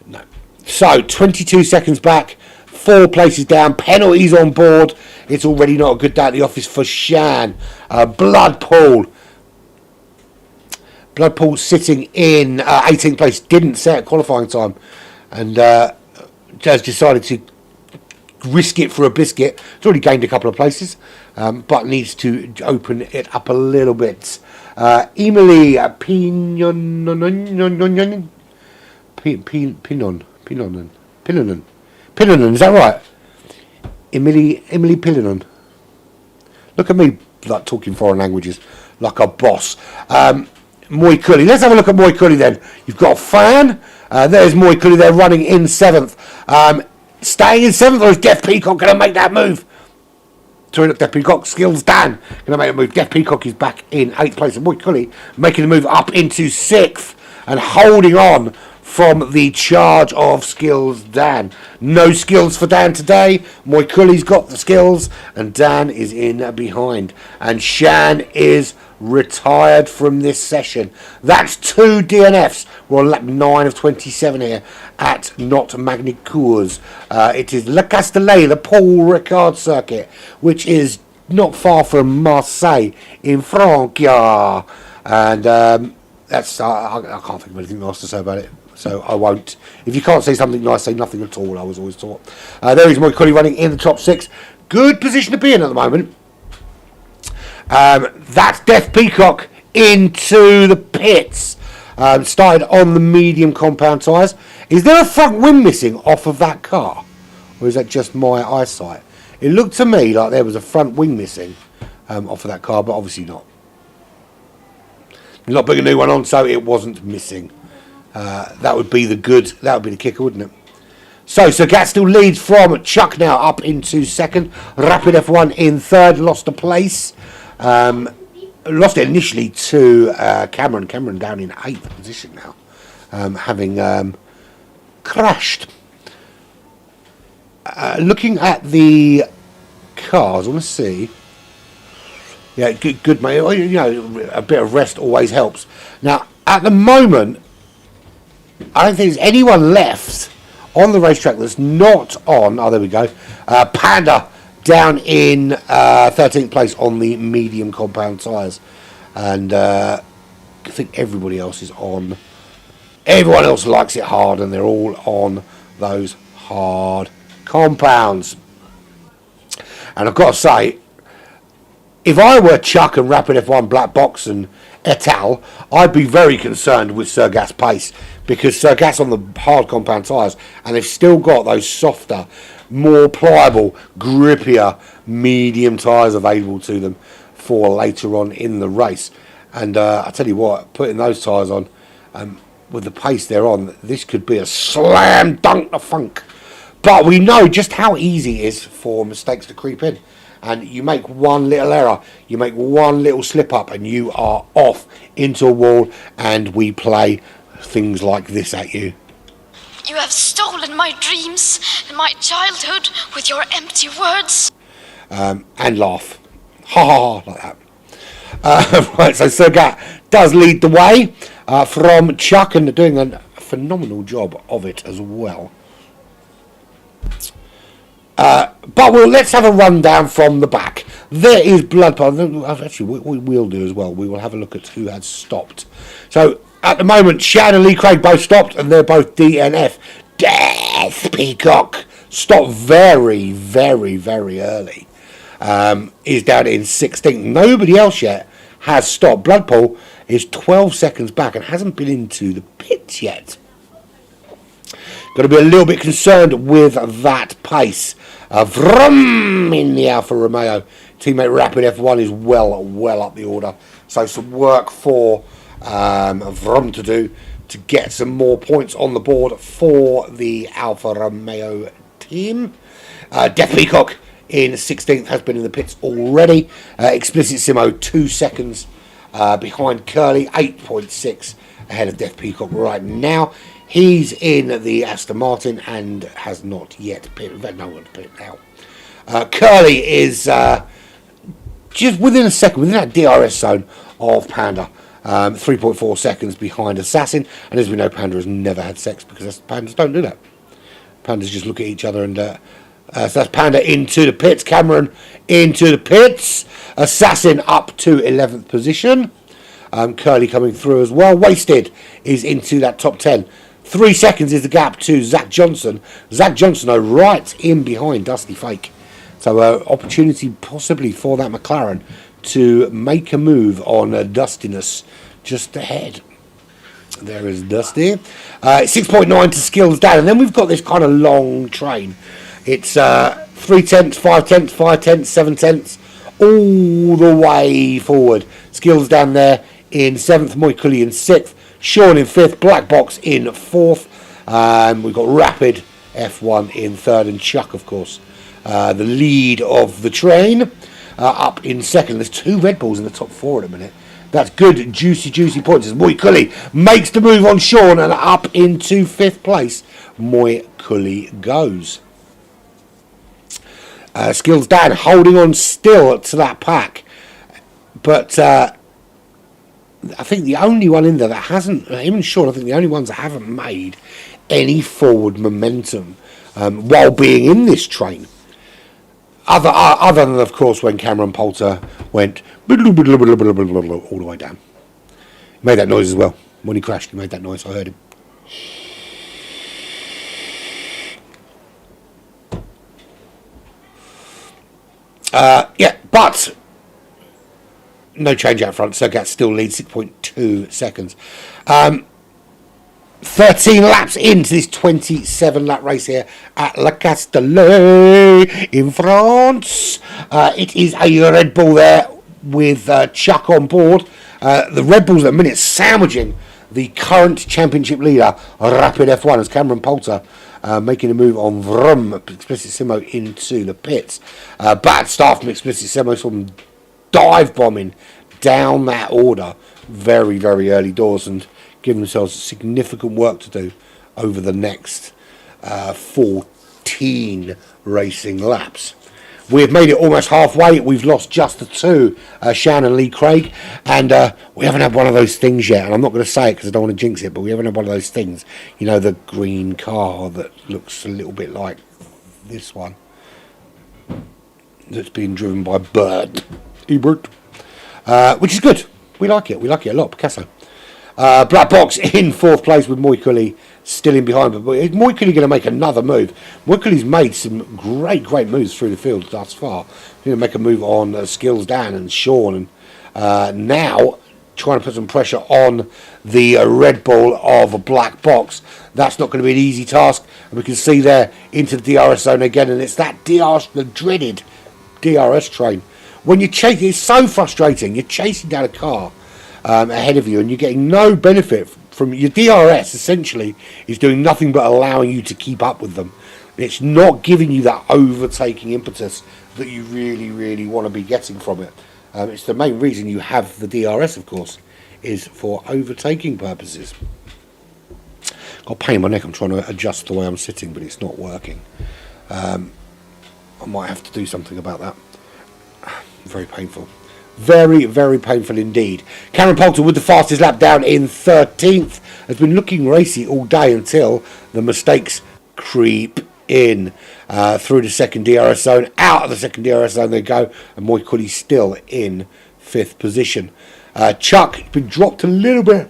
No. So 22 seconds back, 4 places down, penalties on board. It's already not a good day at the office for Shan. Bloodpool sitting in 18th place, didn't set qualifying time, and has decided to risk it for a biscuit. It's already gained a couple of places, but needs to open it up a little bit. Emily Pinonon, is that right? Emily Pinonon. Look at me, like talking foreign languages like a boss. Moy Cully. Let's have a look at Moy Cully then. You've got a fan. There's Moy Cully there running in 7th. Staying in 7th, or is Death Peacock going to make that move? Sorry, look, Death Peacock. Skills Dan going to make a move. Death Peacock is back in 8th place. And Moy Cully making the move up into 6th and holding on from the charge of Skills Dan. No skills for Dan today. Moy Cully's got the skills, and Dan is in behind. And Shan is retired from this session. That's 2 DNFs. We're on lap 9 of 27 here at Not Magny-Cours. It is Le Castellet, the Paul Ricard circuit, which is not far from Marseille in Francia. And that's I can't think of anything nice to say about it, so I won't. If you can't say something nice, say nothing at all, I was always taught. There is Moy Cully running in the top 6. Good position to be in at the moment. That's Death Peacock into the pits. Started on the medium compound tyres. Is there a front wing missing off of that car? Or is that just my eyesight? It looked to me like there was a front wing missing off of that car, but obviously not. They're not putting a new one on, so it wasn't missing. That would be the kicker, wouldn't it? So Gat still leads from Chuck now up into 2nd. Rapid F1 in 3rd, lost a place. lost it initially to Cameron. Cameron down in 8th position now, having crashed. Looking at the cars, I want to see. Yeah, good, mate. You know, a bit of rest always helps. Now, at the moment, I don't think there's anyone left on the racetrack that's not on. Oh, there we go. Panda down in 13th place on the medium compound tyres, and I think everybody else is on. Everyone else likes it hard, and they're all on those hard compounds. And I've got to say, if I were Chuck and Rapid F1 Black Box and et al., I'd be very concerned with Sir Gas pace, because Sir Gas on the hard compound tyres, and they've still got those softer, more pliable, grippier medium tyres available to them for later on in the race. And I tell you what, putting those tyres on, with the pace they're on, this could be a slam dunk to funk. But we know just how easy it is for mistakes to creep in. And you make one little error, you make one little slip up, and you are off into a wall, and we play things like this at you. You have stolen my dreams and my childhood with your empty words. And laugh. Ha ha ha, like that. Right, so Sergat does lead the way from Chuck, and doing a phenomenal job of it as well. But let's have a rundown from the back. There is Blood Pool. Actually, we will do as well. We will have a look at who has stopped. So, at the moment, Shad and Lee Craig both stopped, and they're both DNF. Death Peacock stopped very, very, very early. Is down in 16th. Nobody else yet has stopped. Blood Pool is 12 seconds back and hasn't been into the pits yet. Got to be a little bit concerned with that pace. Vroom in the Alfa Romeo. Teammate Rapid F1 is well up the order. So some work for Vroom to do to get some more points on the board for the Alfa Romeo team. Death Peacock in 16th has been in the pits already. Explicit Simo 2 seconds behind Curly, 8.6 ahead of Death Peacock right now. He's in the Aston Martin and has not yet pitted. No one pitted now. Curly is just within a second, within that DRS zone of Panda. 3.4 seconds behind Assassin. And as we know, Panda has never had sex, because pandas don't do that. Pandas just look at each other, and so that's Panda into the pits. Cameron into the pits. Assassin up to 11th position. Curly coming through as well. Wasted is into that top 10. 3 seconds is the gap to Zach Johnson. Zach Johnson are right in behind Dusty Fake. So opportunity possibly for that McLaren to make a move on Dustiness just ahead. There is Dusty. 6.9 to Skills down. And then we've got this kind of long train. It's 3 tenths, 5 tenths, 5 tenths, 7 tenths, all the way forward. Skills down there in 7th, Moy in 6th. Sean in 5th, Black Box in 4th. We've got Rapid F1 in 3rd, and Chuck, of course, the lead of the train, up in 2nd. There's 2 Red Bulls in the top 4 at the minute. That's good, juicy points as Moy Cully makes the move on Sean, and up into 5th place, Moy Cully goes. Skills down, holding on still to that pack. But I think the only one in there that hasn't, even Sean, I think the only ones that haven't made any forward momentum while being in this train. Other than, of course, when Cameron Poulter went all the way down. He made that noise as well. When he crashed, he made that noise. I heard him. Yeah, but no change out front. Sergat still leads 6.2 seconds. 13 laps into this 27 lap race here at La Castellet in France. It is a Red Bull there with Chuck on board. The Red Bulls at the minute sandwiching the current championship leader, Rapid F1, as Cameron Poulter making a move on Vroom, Explicit Simo into the pits. Bad start from Explicit Simo, from dive bombing down that order very, very early doors and give themselves significant work to do over the next 14 racing laps. We've made it almost halfway. We've lost just the two, Shan and Lee Craig, and we haven't had one of those things yet. And I'm not going to say it because I don't want to jinx it, but we haven't had one of those things. You know, the green car that looks a little bit like this one that's being driven by Ebert, which is good. We like it. We like it a lot. Picasso. Black Box in 4th place with Moycully still in behind, but is Moycully going to make another move? Moycully's made some great moves through the field thus far. He's going to make a move on Skills Dan and Sean, and now trying to put some pressure on the Red Bull of a Black Box. That's not going to be an easy task, and we can see there into the DRS zone again, and it's that the dreaded DRS train. When you chase, it's so frustrating. You're chasing down a car ahead of you, and you're getting no benefit from your DRS. Essentially is doing nothing but allowing you to keep up with them. It's not giving you that overtaking impetus that you really want to be getting from it. It's the main reason you have the DRS, of course, is for overtaking purposes. Got pain in my neck. I'm trying to adjust the way I'm sitting, but it's not working. I might have to do something about that. Very painful. Very painful indeed. Cameron Poulter with the fastest lap down in 13th. Has been looking racy all day until the mistakes creep in through the second DRS zone. Out of the second DRS zone they go, and Moycully still in 5th position. Chuck has been dropped a little bit.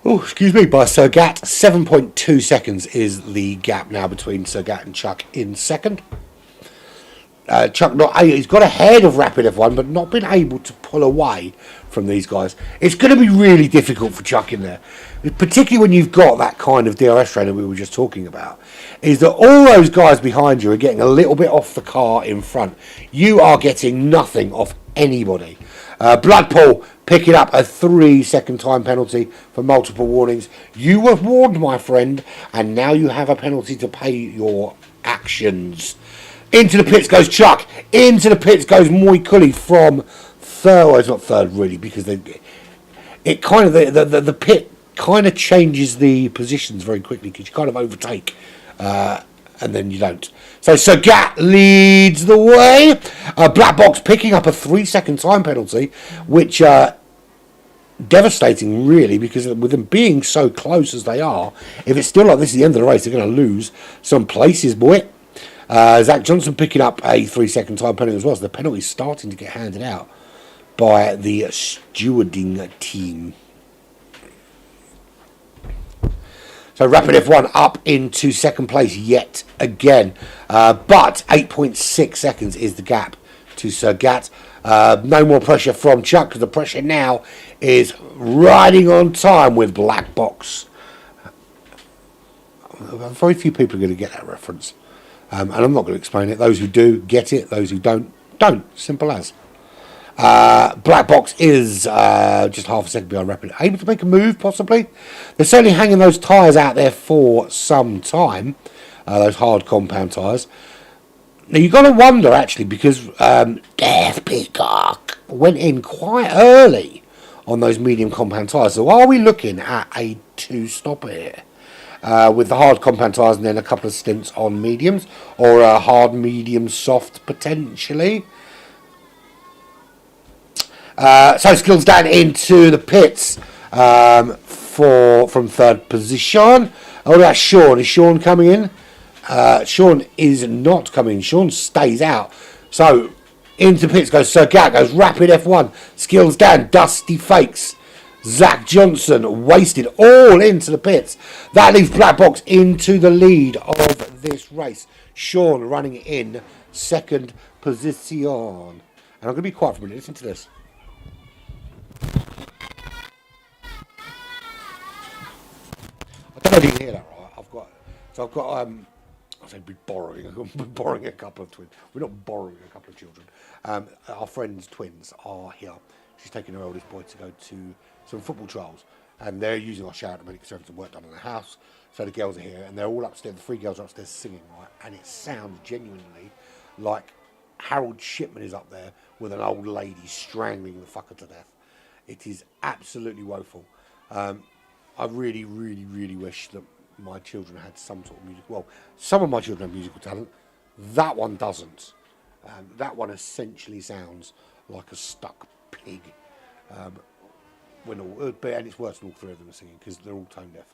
Oh, excuse me, by Sir Gat. 7.2 seconds is the gap now between Sir Gat and Chuck in second. Chuck he's got ahead of Rapid F1, but not been able to pull away from these guys. It's going to be really difficult for Chuck in there, particularly when you've got that kind of DRS trainer we were just talking about, is that all those guys behind you are getting a little bit off the car in front. You are getting nothing off anybody. Bloodpool picking up a 3-second time penalty for multiple warnings. You were warned, my friend, and now you have a penalty to pay your actions. Into the pits goes Chuck. Into the pits goes Moycully from third. Well, it's not third really, because the pit kind of changes the positions very quickly, because you kind of overtake and then you don't. So Sir Gat leads the way. Black Box picking up a 3-second time penalty, which devastating really, because with them being so close as they are, if it's still like this at the end of the race, they're going to lose some places, boy. Zach Johnson picking up a 3-second time penalty as well. So the penalty is starting to get handed out by the stewarding team. So Rapid F1 up into second place yet again. But 8.6 seconds is the gap to Sir Gat. No more pressure from Chuck, because the pressure now is riding on time with Black Box. Very few people are going to get that reference. And I'm not going to explain it. Those who do get it. Those who don't. Simple as. Black Box is just half a second behind Rapid. Able to make a move, possibly. They're certainly hanging those tyres out there for some time. Those hard compound tyres. Now, you've got to wonder, actually, because Death Peacock went in quite early on those medium compound tyres. So are we looking at a 2-stopper here? With the hard compound tyres and then a couple of stints on mediums, or a hard medium soft potentially. So Skills down into the pits from third position. Oh, that's Sean. Is Sean coming in? Sean is not coming. Sean stays out. So into pits goes Sir Gat, goes Rapid F1. Skills down, Dusty Fakes. Zach Johnson wasted all into the pits. That leaves Black Box into the lead of this race. Sean running in second position. And I'm going to be quiet for a minute. Listen to this. I don't know if you can hear that, right? I've got I say borrowing a couple of twins. We're not borrowing a couple of children. Our friend's twins are here. She's taking her oldest boy to go to some football trials, and they're using our shower at the minute because they're having some work done in the house. So the girls are here, and they're all upstairs. The 3 girls are upstairs singing, right? And it sounds genuinely like Harold Shipman is up there with an old lady strangling the fucker to death. It is absolutely woeful. I really, really, really wish that my children had some sort of music. Well, some of my children have musical talent. That one doesn't. That one essentially sounds like a stuck pig. And it's worse than all three of them are singing because they're all tone deaf.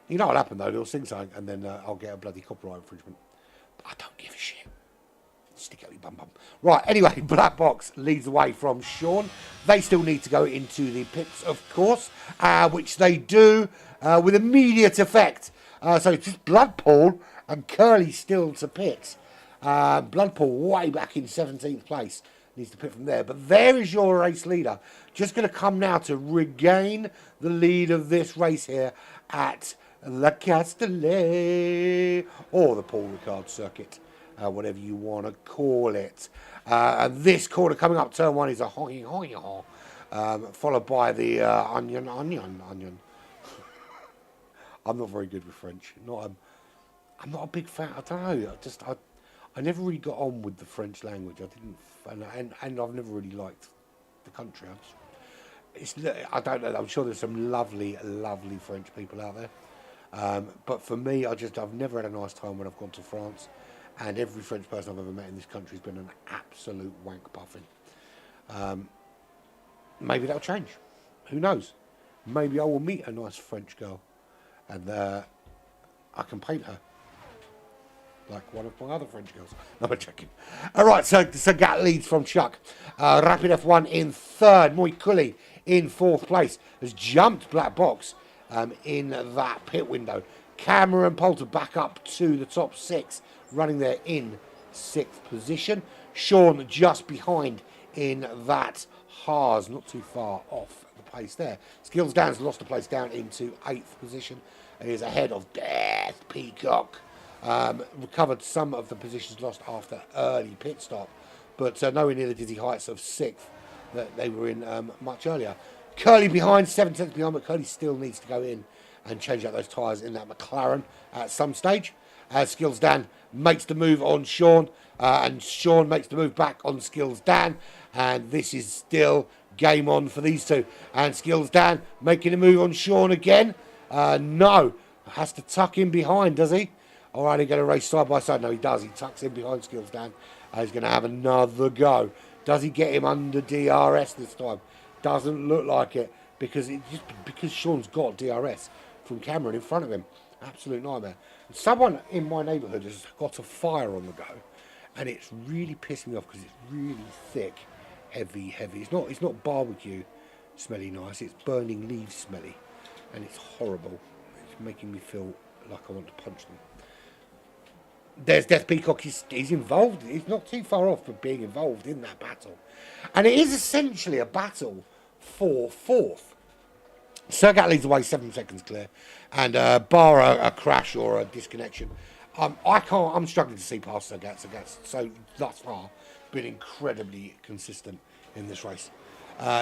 You know what happened though? They'll sing something and then I'll get a bloody copyright infringement. But I don't give a shit. Stick out your bum bum. Right, anyway, Black Box leads the way from Sean. They still need to go into the pits, of course, which they do with immediate effect. So it's just Bloodpool and Curly still to pit. Bloodpool way back in 17th place. Needs to pit from there. But there is your race leader. Just going to come now to regain the lead of this race here at La Castellet, or the Paul Ricard circuit. Whatever you want to call it. And this corner coming up, turn one, is a honky, followed by the onion. I'm not very good with French. I'm not a big fan. I don't know. I never really got on with the French language. I didn't, and I've never really liked the country. I don't know. I'm sure there's some lovely, lovely French people out there. But for me, I've never had a nice time when I've gone to France. And every French person I've ever met in this country has been an absolute wank puffin. Maybe that'll change. Who knows? Maybe I will meet a nice French girl and I can paint her like one of my other French girls. No, I'm joking. All right, so Sagat leads from Chuck. Rapid F1 in third. Moy Cully in fourth place. Has jumped Black Box in that pit window. Cameron Poulter back up to the top six, running there in sixth position. Sean just behind in that Haas, not too far off the pace there. Skills Dan's lost the place down into eighth position. He is ahead of Death Peacock. Recovered some of the positions lost after early pit stop, but nowhere near the dizzy heights of sixth that they were in much earlier. Curly behind, 7 tenths behind, but Curly still needs to go in and change out those tyres in that McLaren at some stage. Skills Dan makes the move on Sean, and Sean makes the move back on Skills Dan, and this is still game on for these two. And Skills Dan making a move on Sean again. No, has to tuck in behind, does he? All right, he's going to race side by side. No, he does. He tucks in behind Skills Dan. He's going to have another go. Does he get him under DRS this time? Doesn't look like it, because Sean's got DRS from Cameron in front of him. Absolute nightmare. And someone in my neighbourhood has got a fire on the go, and it's really pissing me off because it's really thick, heavy. It's not barbecue smelly nice. It's burning leaves smelly, and it's horrible. It's making me feel like I want to punch them. There's Death Peacock. He's involved. He's not too far off from being involved in that battle, and it is essentially a battle for fourth. Sergat leads away 7 seconds clear, and bar a crash or a disconnection, I'm struggling to see past Sergat. Sergat's so thus far been incredibly consistent in this race.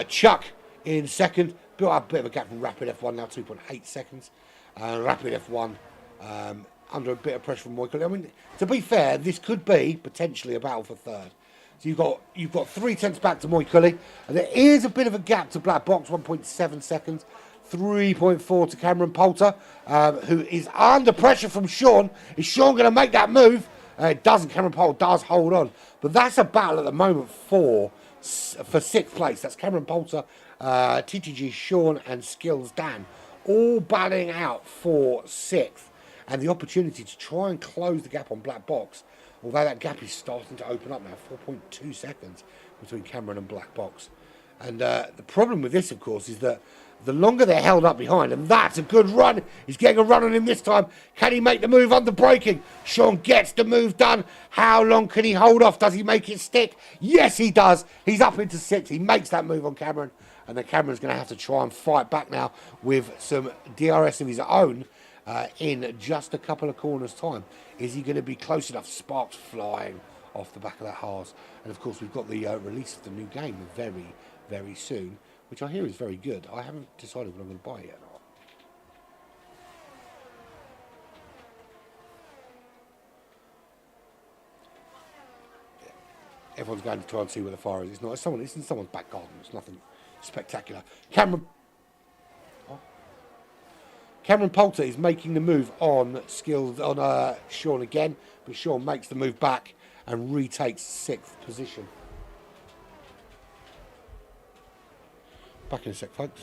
Chuck in second, built up a bit of a gap from Rapid F1 now, 2.8 seconds. Rapid F1 under a bit of pressure from Moykel. I mean, to be fair, this could be potentially a battle for third. So you've got 3 tenths back to Moycully, and there is a bit of a gap to Black Box, 1.7 seconds, 3.4 to Cameron Poulter, who is under pressure from Sean. Is Sean going to make that move? It doesn't. Cameron Poulter does hold on, but that's a battle at the moment for 6th place. That's Cameron Poulter, TTG Sean, and Skills Dan, all battling out for 6th. And the opportunity to try and close the gap on Black Box, although that gap is starting to open up now, 4.2 seconds between Cameron and Black Box. And the problem with this, of course, is that the longer they're held up behind, and that's a good run. He's getting a run on him this time. Can he make the move under braking? Sean gets the move done. How long can he hold off? Does he make it stick? Yes, he does. He's up into 6th. He makes that move on Cameron, and then Cameron's going to have to try and fight back now with some DRS of his own in just a couple of corners' time. Is he going to be close enough? Sparks flying off the back of that Haas. And of course, we've got the release of the new game very, very soon, which I hear is very good. I haven't decided what I'm going to buy yet. everyone's going to try and see where the fire is. It's not. It's in someone's back garden. It's nothing spectacular. Cameron Poulter is making the move on Sean again, but Sean makes the move back and retakes 6th position. Back in a sec, folks.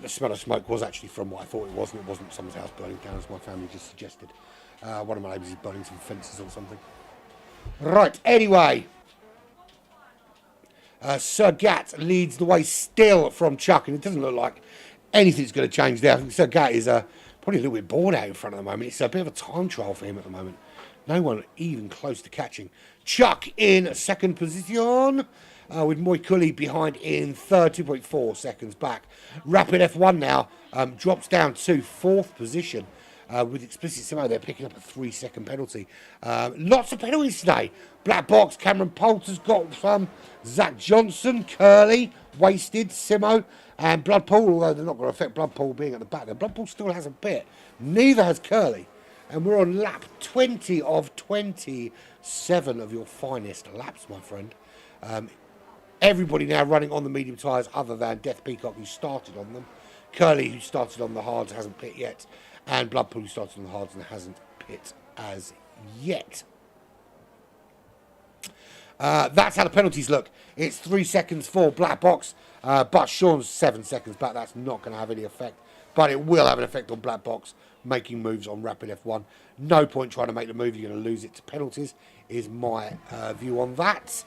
The smell of smoke was actually from what I thought it was, and it wasn't someone's house burning down, as my family just suggested. One of my neighbours is burning some fences or something. Right, anyway. Sir Gat leads the way still from Chuck, and it doesn't look like anything's going to change there. I think Sir Gat is probably a little bit bored out in front at the moment. It's a bit of a time trial for him at the moment. No one even close to catching. Chuck in 2nd position. With Moy Cully behind in 3rd, 2.4 seconds back. Rapid F1 now drops down to 4th position. With Explicit Simo, they're picking up a 3-second penalty. Lots of penalties today. Black Box, Cameron Poulter's got some. Zach Johnson, Curly, Wasted, Simo, and Bloodpool, although they're not going to affect Bloodpool being at the back there. Bloodpool still has a bit. Neither has Curly. And we're on lap 20 of 27 of your finest laps, my friend. Everybody now running on the medium tyres other than Death Peacock, who started on them. Curly, who started on the hards, hasn't pit yet. And Bloodpool, who started on the hards and hasn't pit as yet. That's how the penalties look. It's 3 seconds for Black Box, but Sean's 7 seconds back. That's not going to have any effect. But it will have an effect on Black Box making moves on Rapid F1. No point trying to make the move. You're going to lose it to penalties, is my view on that.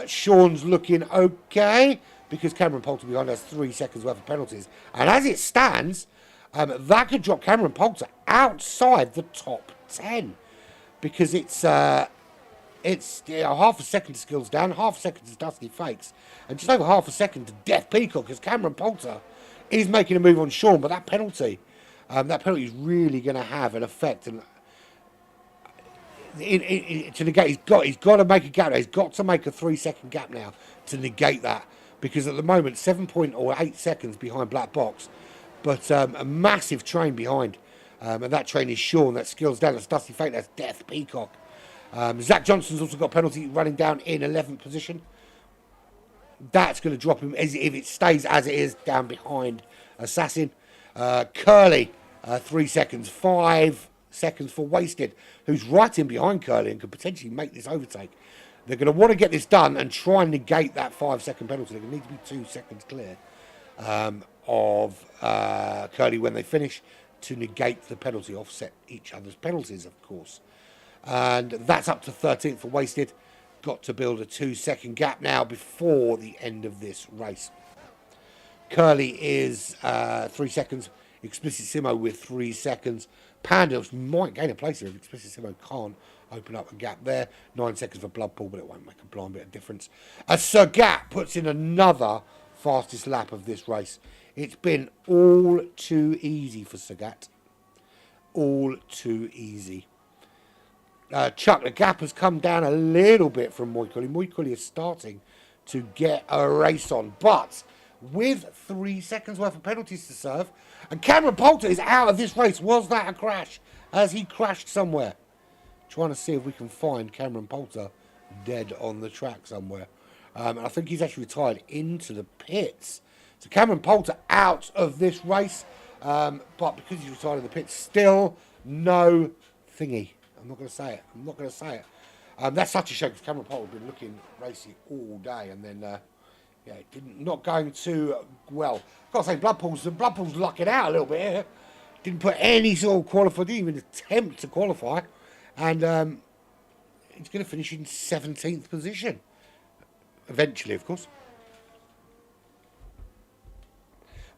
Sean's looking okay because Cameron Poulter behind has 3 seconds worth of penalties, and as it stands, that could drop Cameron Poulter outside the top 10 because it's half a second to Skills Down, half a second to Dusty Fakes, and just over half a second to Death Peacock because Cameron Poulter is making a move on Sean, but that penalty is really going to have an effect. And to negate, he's got to make a gap. He's got to make a 3-second gap now to negate that, because at the moment 7.8 seconds behind Black Box, but a massive train behind, and that train is Sean. That Skills Down. That's Dusty Fate. That's Death Peacock. Zach Johnson's also got a penalty running down in 11th position. That's going to drop him if it stays as it is down behind Assassin. Curly, 3 seconds, 5 seconds for Wasted, who's right in behind Curly and could potentially make this overtake. They're going to want to get this done and try and negate that 5-second penalty. They're going to need to be 2 seconds clear of Curly when they finish to negate the penalty, offset each other's penalties, of course. And that's up to 13th for Wasted. Got to build a 2-second gap now before the end of this race. Curly is 3 seconds. Explicit Simo with 3 seconds. Panda might gain a place here if Explicit Simo can't open up a gap there. 9 seconds for Bloodpool, but it won't make a blind bit of difference. As Sir Gap puts in another fastest lap of this race. It's been all too easy for Sir Gat. All too easy. Chuck, the gap has come down a little bit from Moycully. Moycully is starting to get a race on, but with 3 seconds worth of penalties to serve, and Cameron Poulter is out of this race. Was that a crash? Has he crashed somewhere? Trying to see if we can find Cameron Poulter dead on the track somewhere. And I think he's actually retired into the pits. So Cameron Poulter out of this race, but because he's retired in the pits, still no thingy. I'm not going to say it. That's such a shame because Cameron Poulter has been looking racy all day, and then not going too well. I've got to say, Bloodpool's lucking out a little bit here. Didn't put any sort of qualify, didn't even attempt to qualify, and he's going to finish in 17th position. Eventually, of course.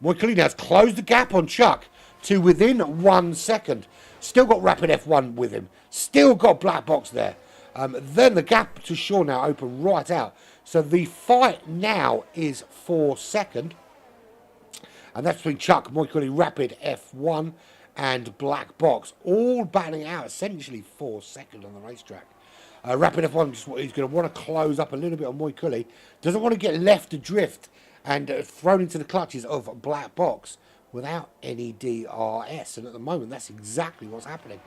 Moycully now has closed the gap on Chuck to within 1 second. Still got Rapid F1 with him. Still got Black Box there. Then the gap to Shaw now open right out. So the fight now is for second. And that's between Chuck, Moikuli, Rapid F1 and Black Box. All battling out essentially for second on the racetrack. Rapid F1 is going to want to close up a little bit on Moikuli. Doesn't want to get left adrift and thrown into the clutches of Black Box without any DRS. And at the moment, that's exactly what's happening.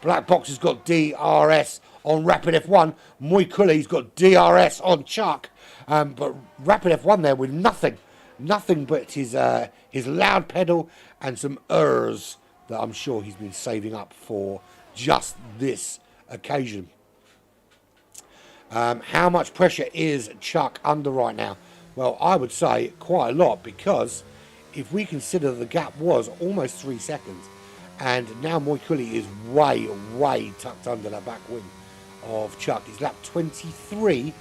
Black Box has got DRS on Rapid F1. Moikuli's got DRS on Chuck. But Rapid F1 there with nothing but his loud pedal and some ers that I'm sure he's been saving up for just this occasion. How much pressure is Chuck under right now? Well, I would say quite a lot, because if we consider the gap was almost 3 seconds, and now Moikuli is way tucked under that back wing of Chuck. He's lap 23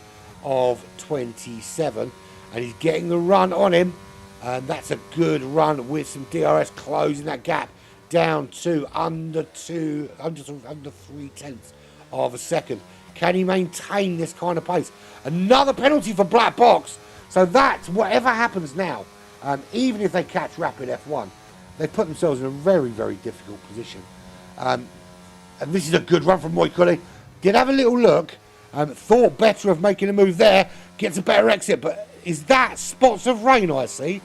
of 27, and he's getting the run on him, and that's a good run with some DRS closing that gap down to under 3 tenths of a second. Can he maintain this kind of pace? Another penalty for Black Box. So that's whatever happens now. Even if they catch Rapid F1, they put themselves in a very difficult position. And this is a good run from Moikuli. Did have a little look. Thought better of making a move there. Gets a better exit. But is that spots of rain I see?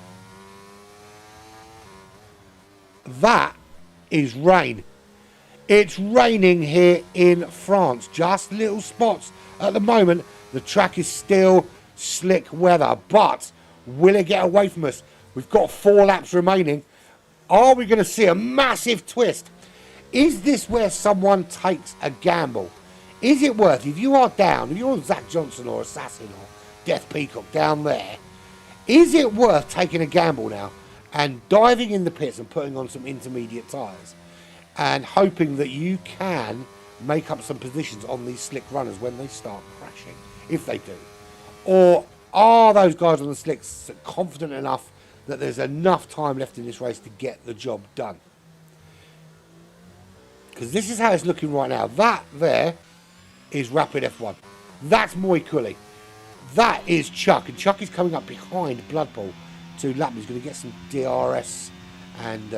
That is rain. It's raining here in France. Just little spots at the moment. The track is still slick weather. But will it get away from us? We've got 4 laps remaining. Are we going to see a massive twist? Is this where someone takes a gamble? Is it worth, if you are down, if you're Zach Johnson or Assassin or Death Peacock down there, is it worth taking a gamble now and diving in the pits and putting on some intermediate tyres and hoping that you can make up some positions on these slick runners when they start crashing, if they do? Or are those guys on the slicks confident enough that there's enough time left in this race to get the job done? Because this is how it's looking right now. That there is Rapid F1. That's Moikuli. That is Chuck. And Chuck is coming up behind Bloodpool to lap. He's going to get some DRS and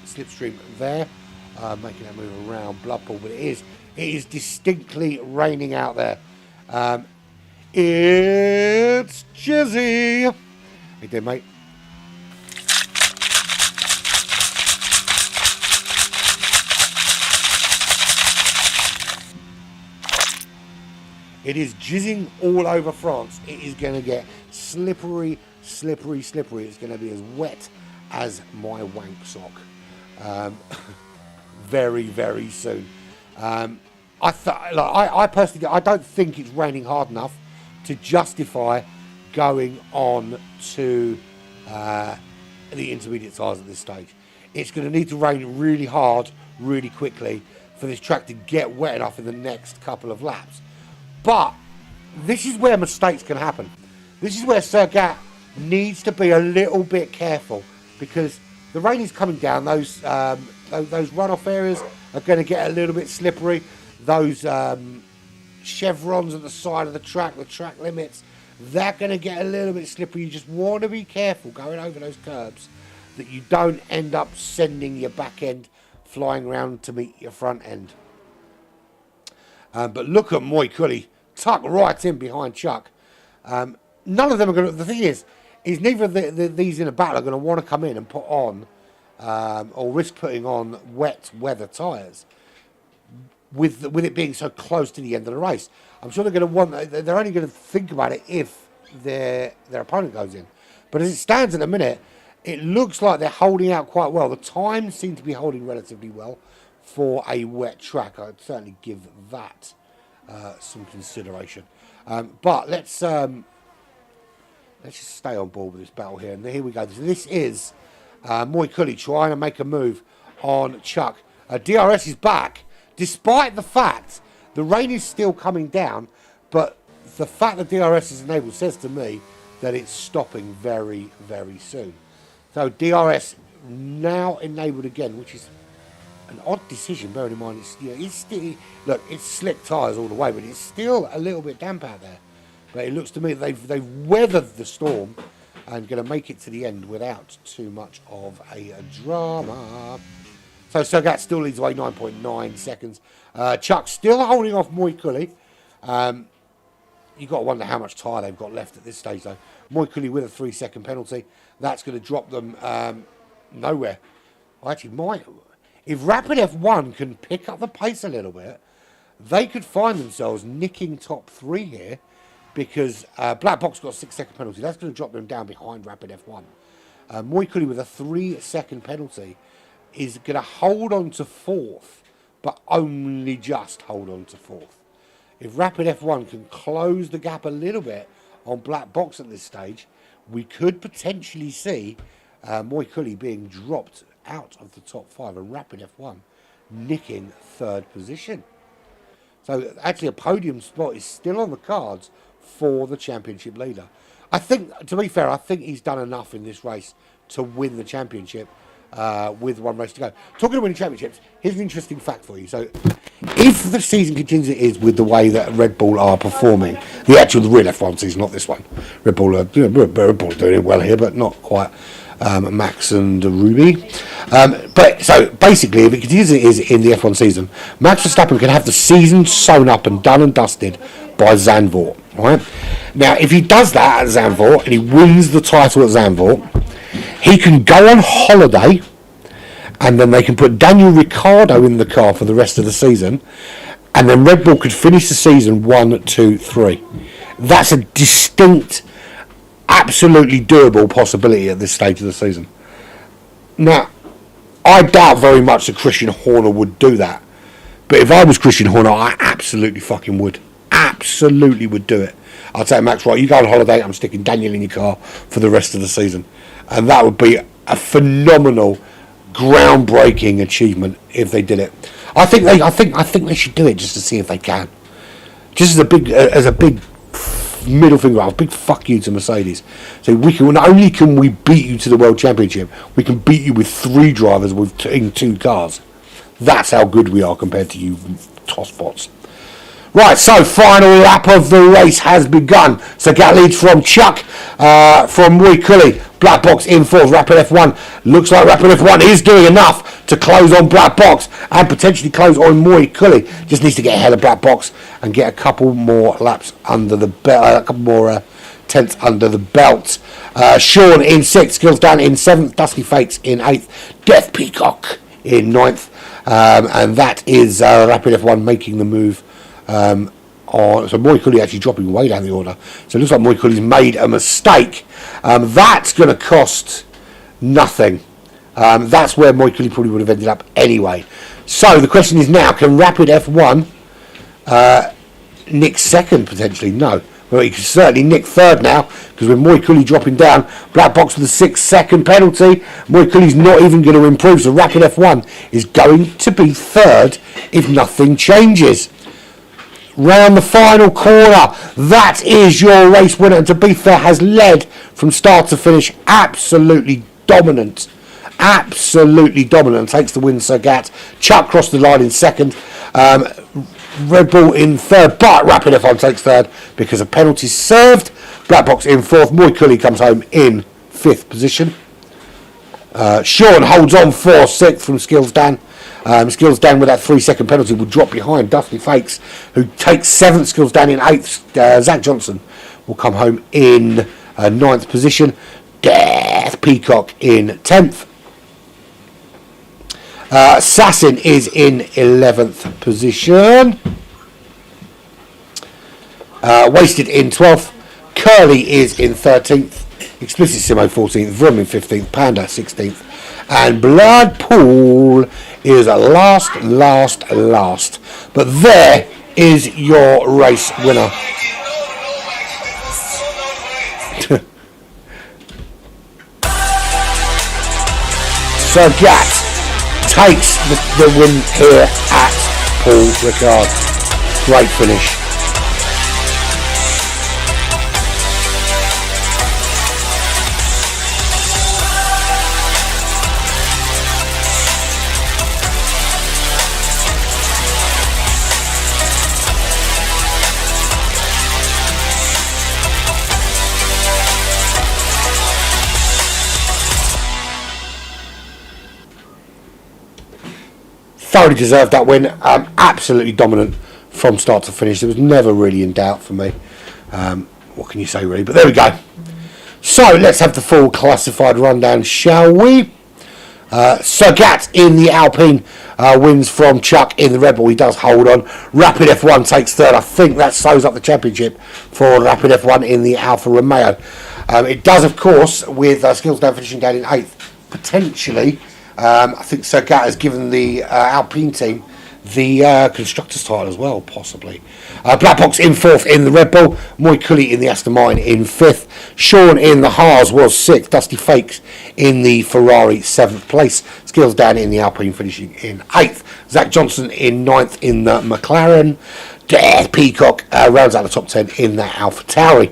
slipstream there. Making that move around Bloodpool. But it is distinctly raining out there. It's Jizzy. How you doing, mate? It is jizzing all over France. It is going to get slippery. It's going to be as wet as my wank sock. Very soon. I personally, I don't think it's raining hard enough to justify going on to the intermediate tyres at this stage. It's going to need to rain really hard, really quickly for this track to get wet enough in the next couple of laps. But this is where mistakes can happen. This is where Sergat needs to be a little bit careful, because the rain is coming down. Those runoff areas are going to get a little bit slippery. Those chevrons at the side of the track limits, they're going to get a little bit slippery. You just want to be careful going over those curbs that you don't end up sending your back end flying around to meet your front end. But look at Moikuli, tucked right in behind Chuck. None of them are going to... The thing is neither of these in a battle are going to want to come in and put on or risk putting on wet weather tyres with it being so close to the end of the race. I'm sure they're going to want... They're only going to think about it if their opponent goes in. But as it stands at the minute, it looks like they're holding out quite well. The times seem to be holding relatively well for a wet track. I'd certainly give that some consideration. But let's just stay on board with this battle here. And here we go. This is Moikuli trying to make a move on Chuck. DRS is back, despite the fact the rain is still coming down. But the fact that DRS is enabled says to me that it's stopping very soon. So DRS now enabled again, which is an odd decision, bearing in mind it's still, look, it's slick tyres all the way, but it's still a little bit damp out there. But it looks to me they've weathered the storm and going to make it to the end without too much of a drama. So Sergat still leads away 9.9 seconds. Chuck still holding off Moy Cully. You've got to wonder how much tyre they've got left at this stage, though. Moy Cully with a 3-second penalty. That's going to drop them nowhere. Actually, if Rapid F1 can pick up the pace a little bit, they could find themselves nicking top 3 here, because Black Box got a 6-second penalty. That's going to drop them down behind Rapid F1. Moy Cully with a 3-second penalty is going to hold on to 4th, but only just hold on to 4th. If Rapid F1 can close the gap a little bit on Black Box at this stage, we could potentially see Moy Cully being dropped out of the top 5 and Rapid F1 nicking 3rd position. So actually a podium spot is still on the cards for the championship leader. I think, to be fair, I think he's done enough in this race to win the championship with 1 race to go. Talking of winning championships, here's an interesting fact for you. So if the season continues it is with the way that Red Bull are performing, the real F1 season, not this one. Red Bull are doing well here, but not quite Max and Ruby. But so basically, if it continues as it is in the F1 season, Max Verstappen can have the season sewn up and done and dusted by Zandvoort. Right now, if he does that at Zandvoort and he wins the title at Zandvoort, he can go on holiday, and then they can put Daniel Ricciardo in the car for the rest of the season, and then Red Bull could finish the season 1, 2, 3. That's a distinct, absolutely doable possibility at this stage of the season. Now, I doubt very much that Christian Horner would do that, but if I was Christian Horner, I absolutely fucking would. Absolutely would do it. I'd say, Max, right, you go on holiday, I'm sticking Daniel in your car for the rest of the season. And that would be a phenomenal, groundbreaking achievement if they did it. I think they should do it just to see if they can. Just as a big middle finger out, a big fuck you to Mercedes. So not only can we beat you to the World Championship, we can beat you with 3 drivers in 2 cars. That's how good we are compared to you tosspots. Right, so final lap of the race has begun. So Gat leads from Chuck, from Moy Cully. Black Box in 4th, Rapid F1. Looks like Rapid F1 is doing enough to close on Black Box and potentially close on Moy Cully. Just needs to get ahead of Black Box and get a couple more laps under the belt, a couple more tenths under the belt. Sean in 6th, Skills Dan in 7th, Dusty Fakes in 8th, Death Peacock in 9th. And that is Rapid F1 making the move. So Moy Cully actually dropping way down the order. So it looks like Moy Cully's made a mistake. That's going to cost nothing. That's where Moy Cully probably would have ended up anyway. So the question is now, can Rapid F1 nick 2nd potentially? No. Well, he can certainly nick 3rd now, because with Moy Cully dropping down, Black Box with a 6-second penalty. Moy Cully's not even going to improve, so Rapid F1 is going to be 3rd if nothing changes. Round the final corner, that is your race winner, and to be fair, has led from start to finish, absolutely dominant, takes the win. Sergat. Chuck crossed the line in 2nd, Red Bull in 3rd, but Rapid F1 takes 3rd because of penalties served. Black Box in 4th, Moy Cully comes home in 5th position. Sean holds on for 6th from Skills Dan. Skills Dan with that 3-second penalty will drop behind Dusty Fakes, who takes 7th. Skills Dan in 8th. Zach Johnson will come home in 9th position. Death Peacock in 10th. Sassin is in 11th position. Wasted in 12th. Curly is in 13th. Explicit Simo 14th. Vroom in 15th. Panda 16th. And Bloodpool is last. But there is your race winner. Sergat takes the win here at Paul Ricard. Great finish. thoroughly deserved that win. Absolutely dominant from start to finish. There was never really in doubt for me. What can you say, really? But there we go. So let's have the full classified rundown, shall we? Sergat in the Alpine wins from Chuck in the Red Bull. He does hold on. Rapid F1 takes third. I think that sews up the championship for Rapid F1 in the Alfa Romeo. It does, of course, with Skillsdown finishing down in 8th. Potentially, I think Sergat has given the Alpine team the constructors title as well, possibly. Black Box in 4th in the Red Bull. Moy Cully in the Aston Martin in 5th. Sean in the Haas was 6th. Dusty Fakes in the Ferrari 7th place. Skills down in the Alpine finishing in 8th. Zach Johnson in 9th in the McLaren. Peacock rounds out the top 10 in that Alpha Tauri.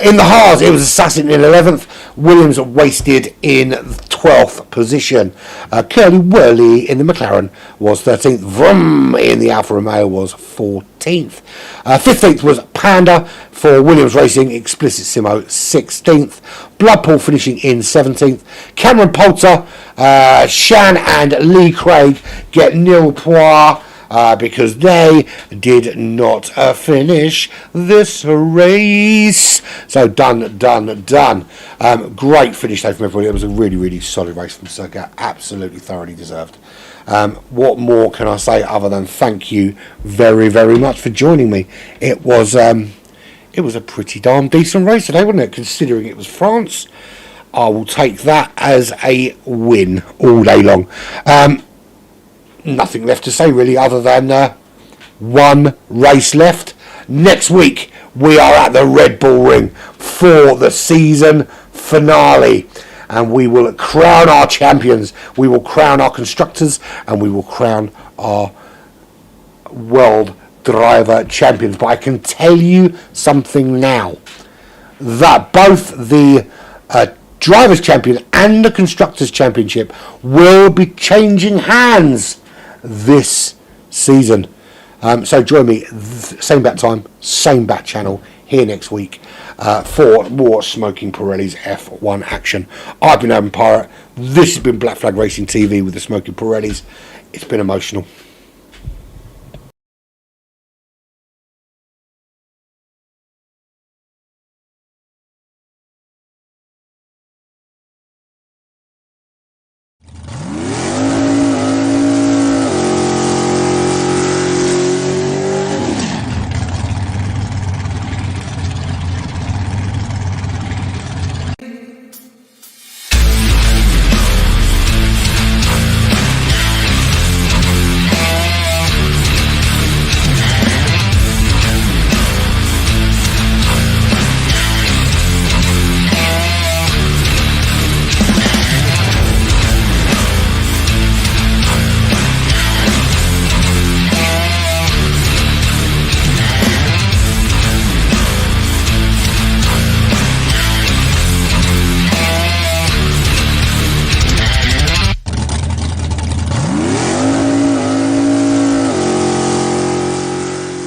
In the Haas, it was Assassin in 11th. Williams wasted in 12th position. Curly Whirly in the McLaren was 13th. Vroom in the Alfa Romeo was 14th. 15th was Panda for Williams Racing. Explicit Simo 16th. Bloodpool finishing in 17th. Cameron Poulter, Shan and Lee Craig get nil points. Because they did not finish this race. So done. Great finish though from everybody. It was a really solid race from Circa. Absolutely thoroughly deserved. What more can I say other than thank you very much for joining me. It was a pretty darn decent race today, wasn't it? Considering it was France, I will take that as a win all day long. Nothing left to say really other than one race left. Next week we are at the Red Bull Ring for the season finale, and we will crown our champions, we will crown our constructors, and we will crown our world driver champions. But I can tell you something now, that both the Drivers' Champion and the Constructors' Championship will be changing hands this season. So join me, same bat time, same bat channel, here next week for more Smoking Pirellis F1 action. I've been Adam Pirate. This has been Black Flag Racing TV with the Smoking Pirellis. It's been emotional.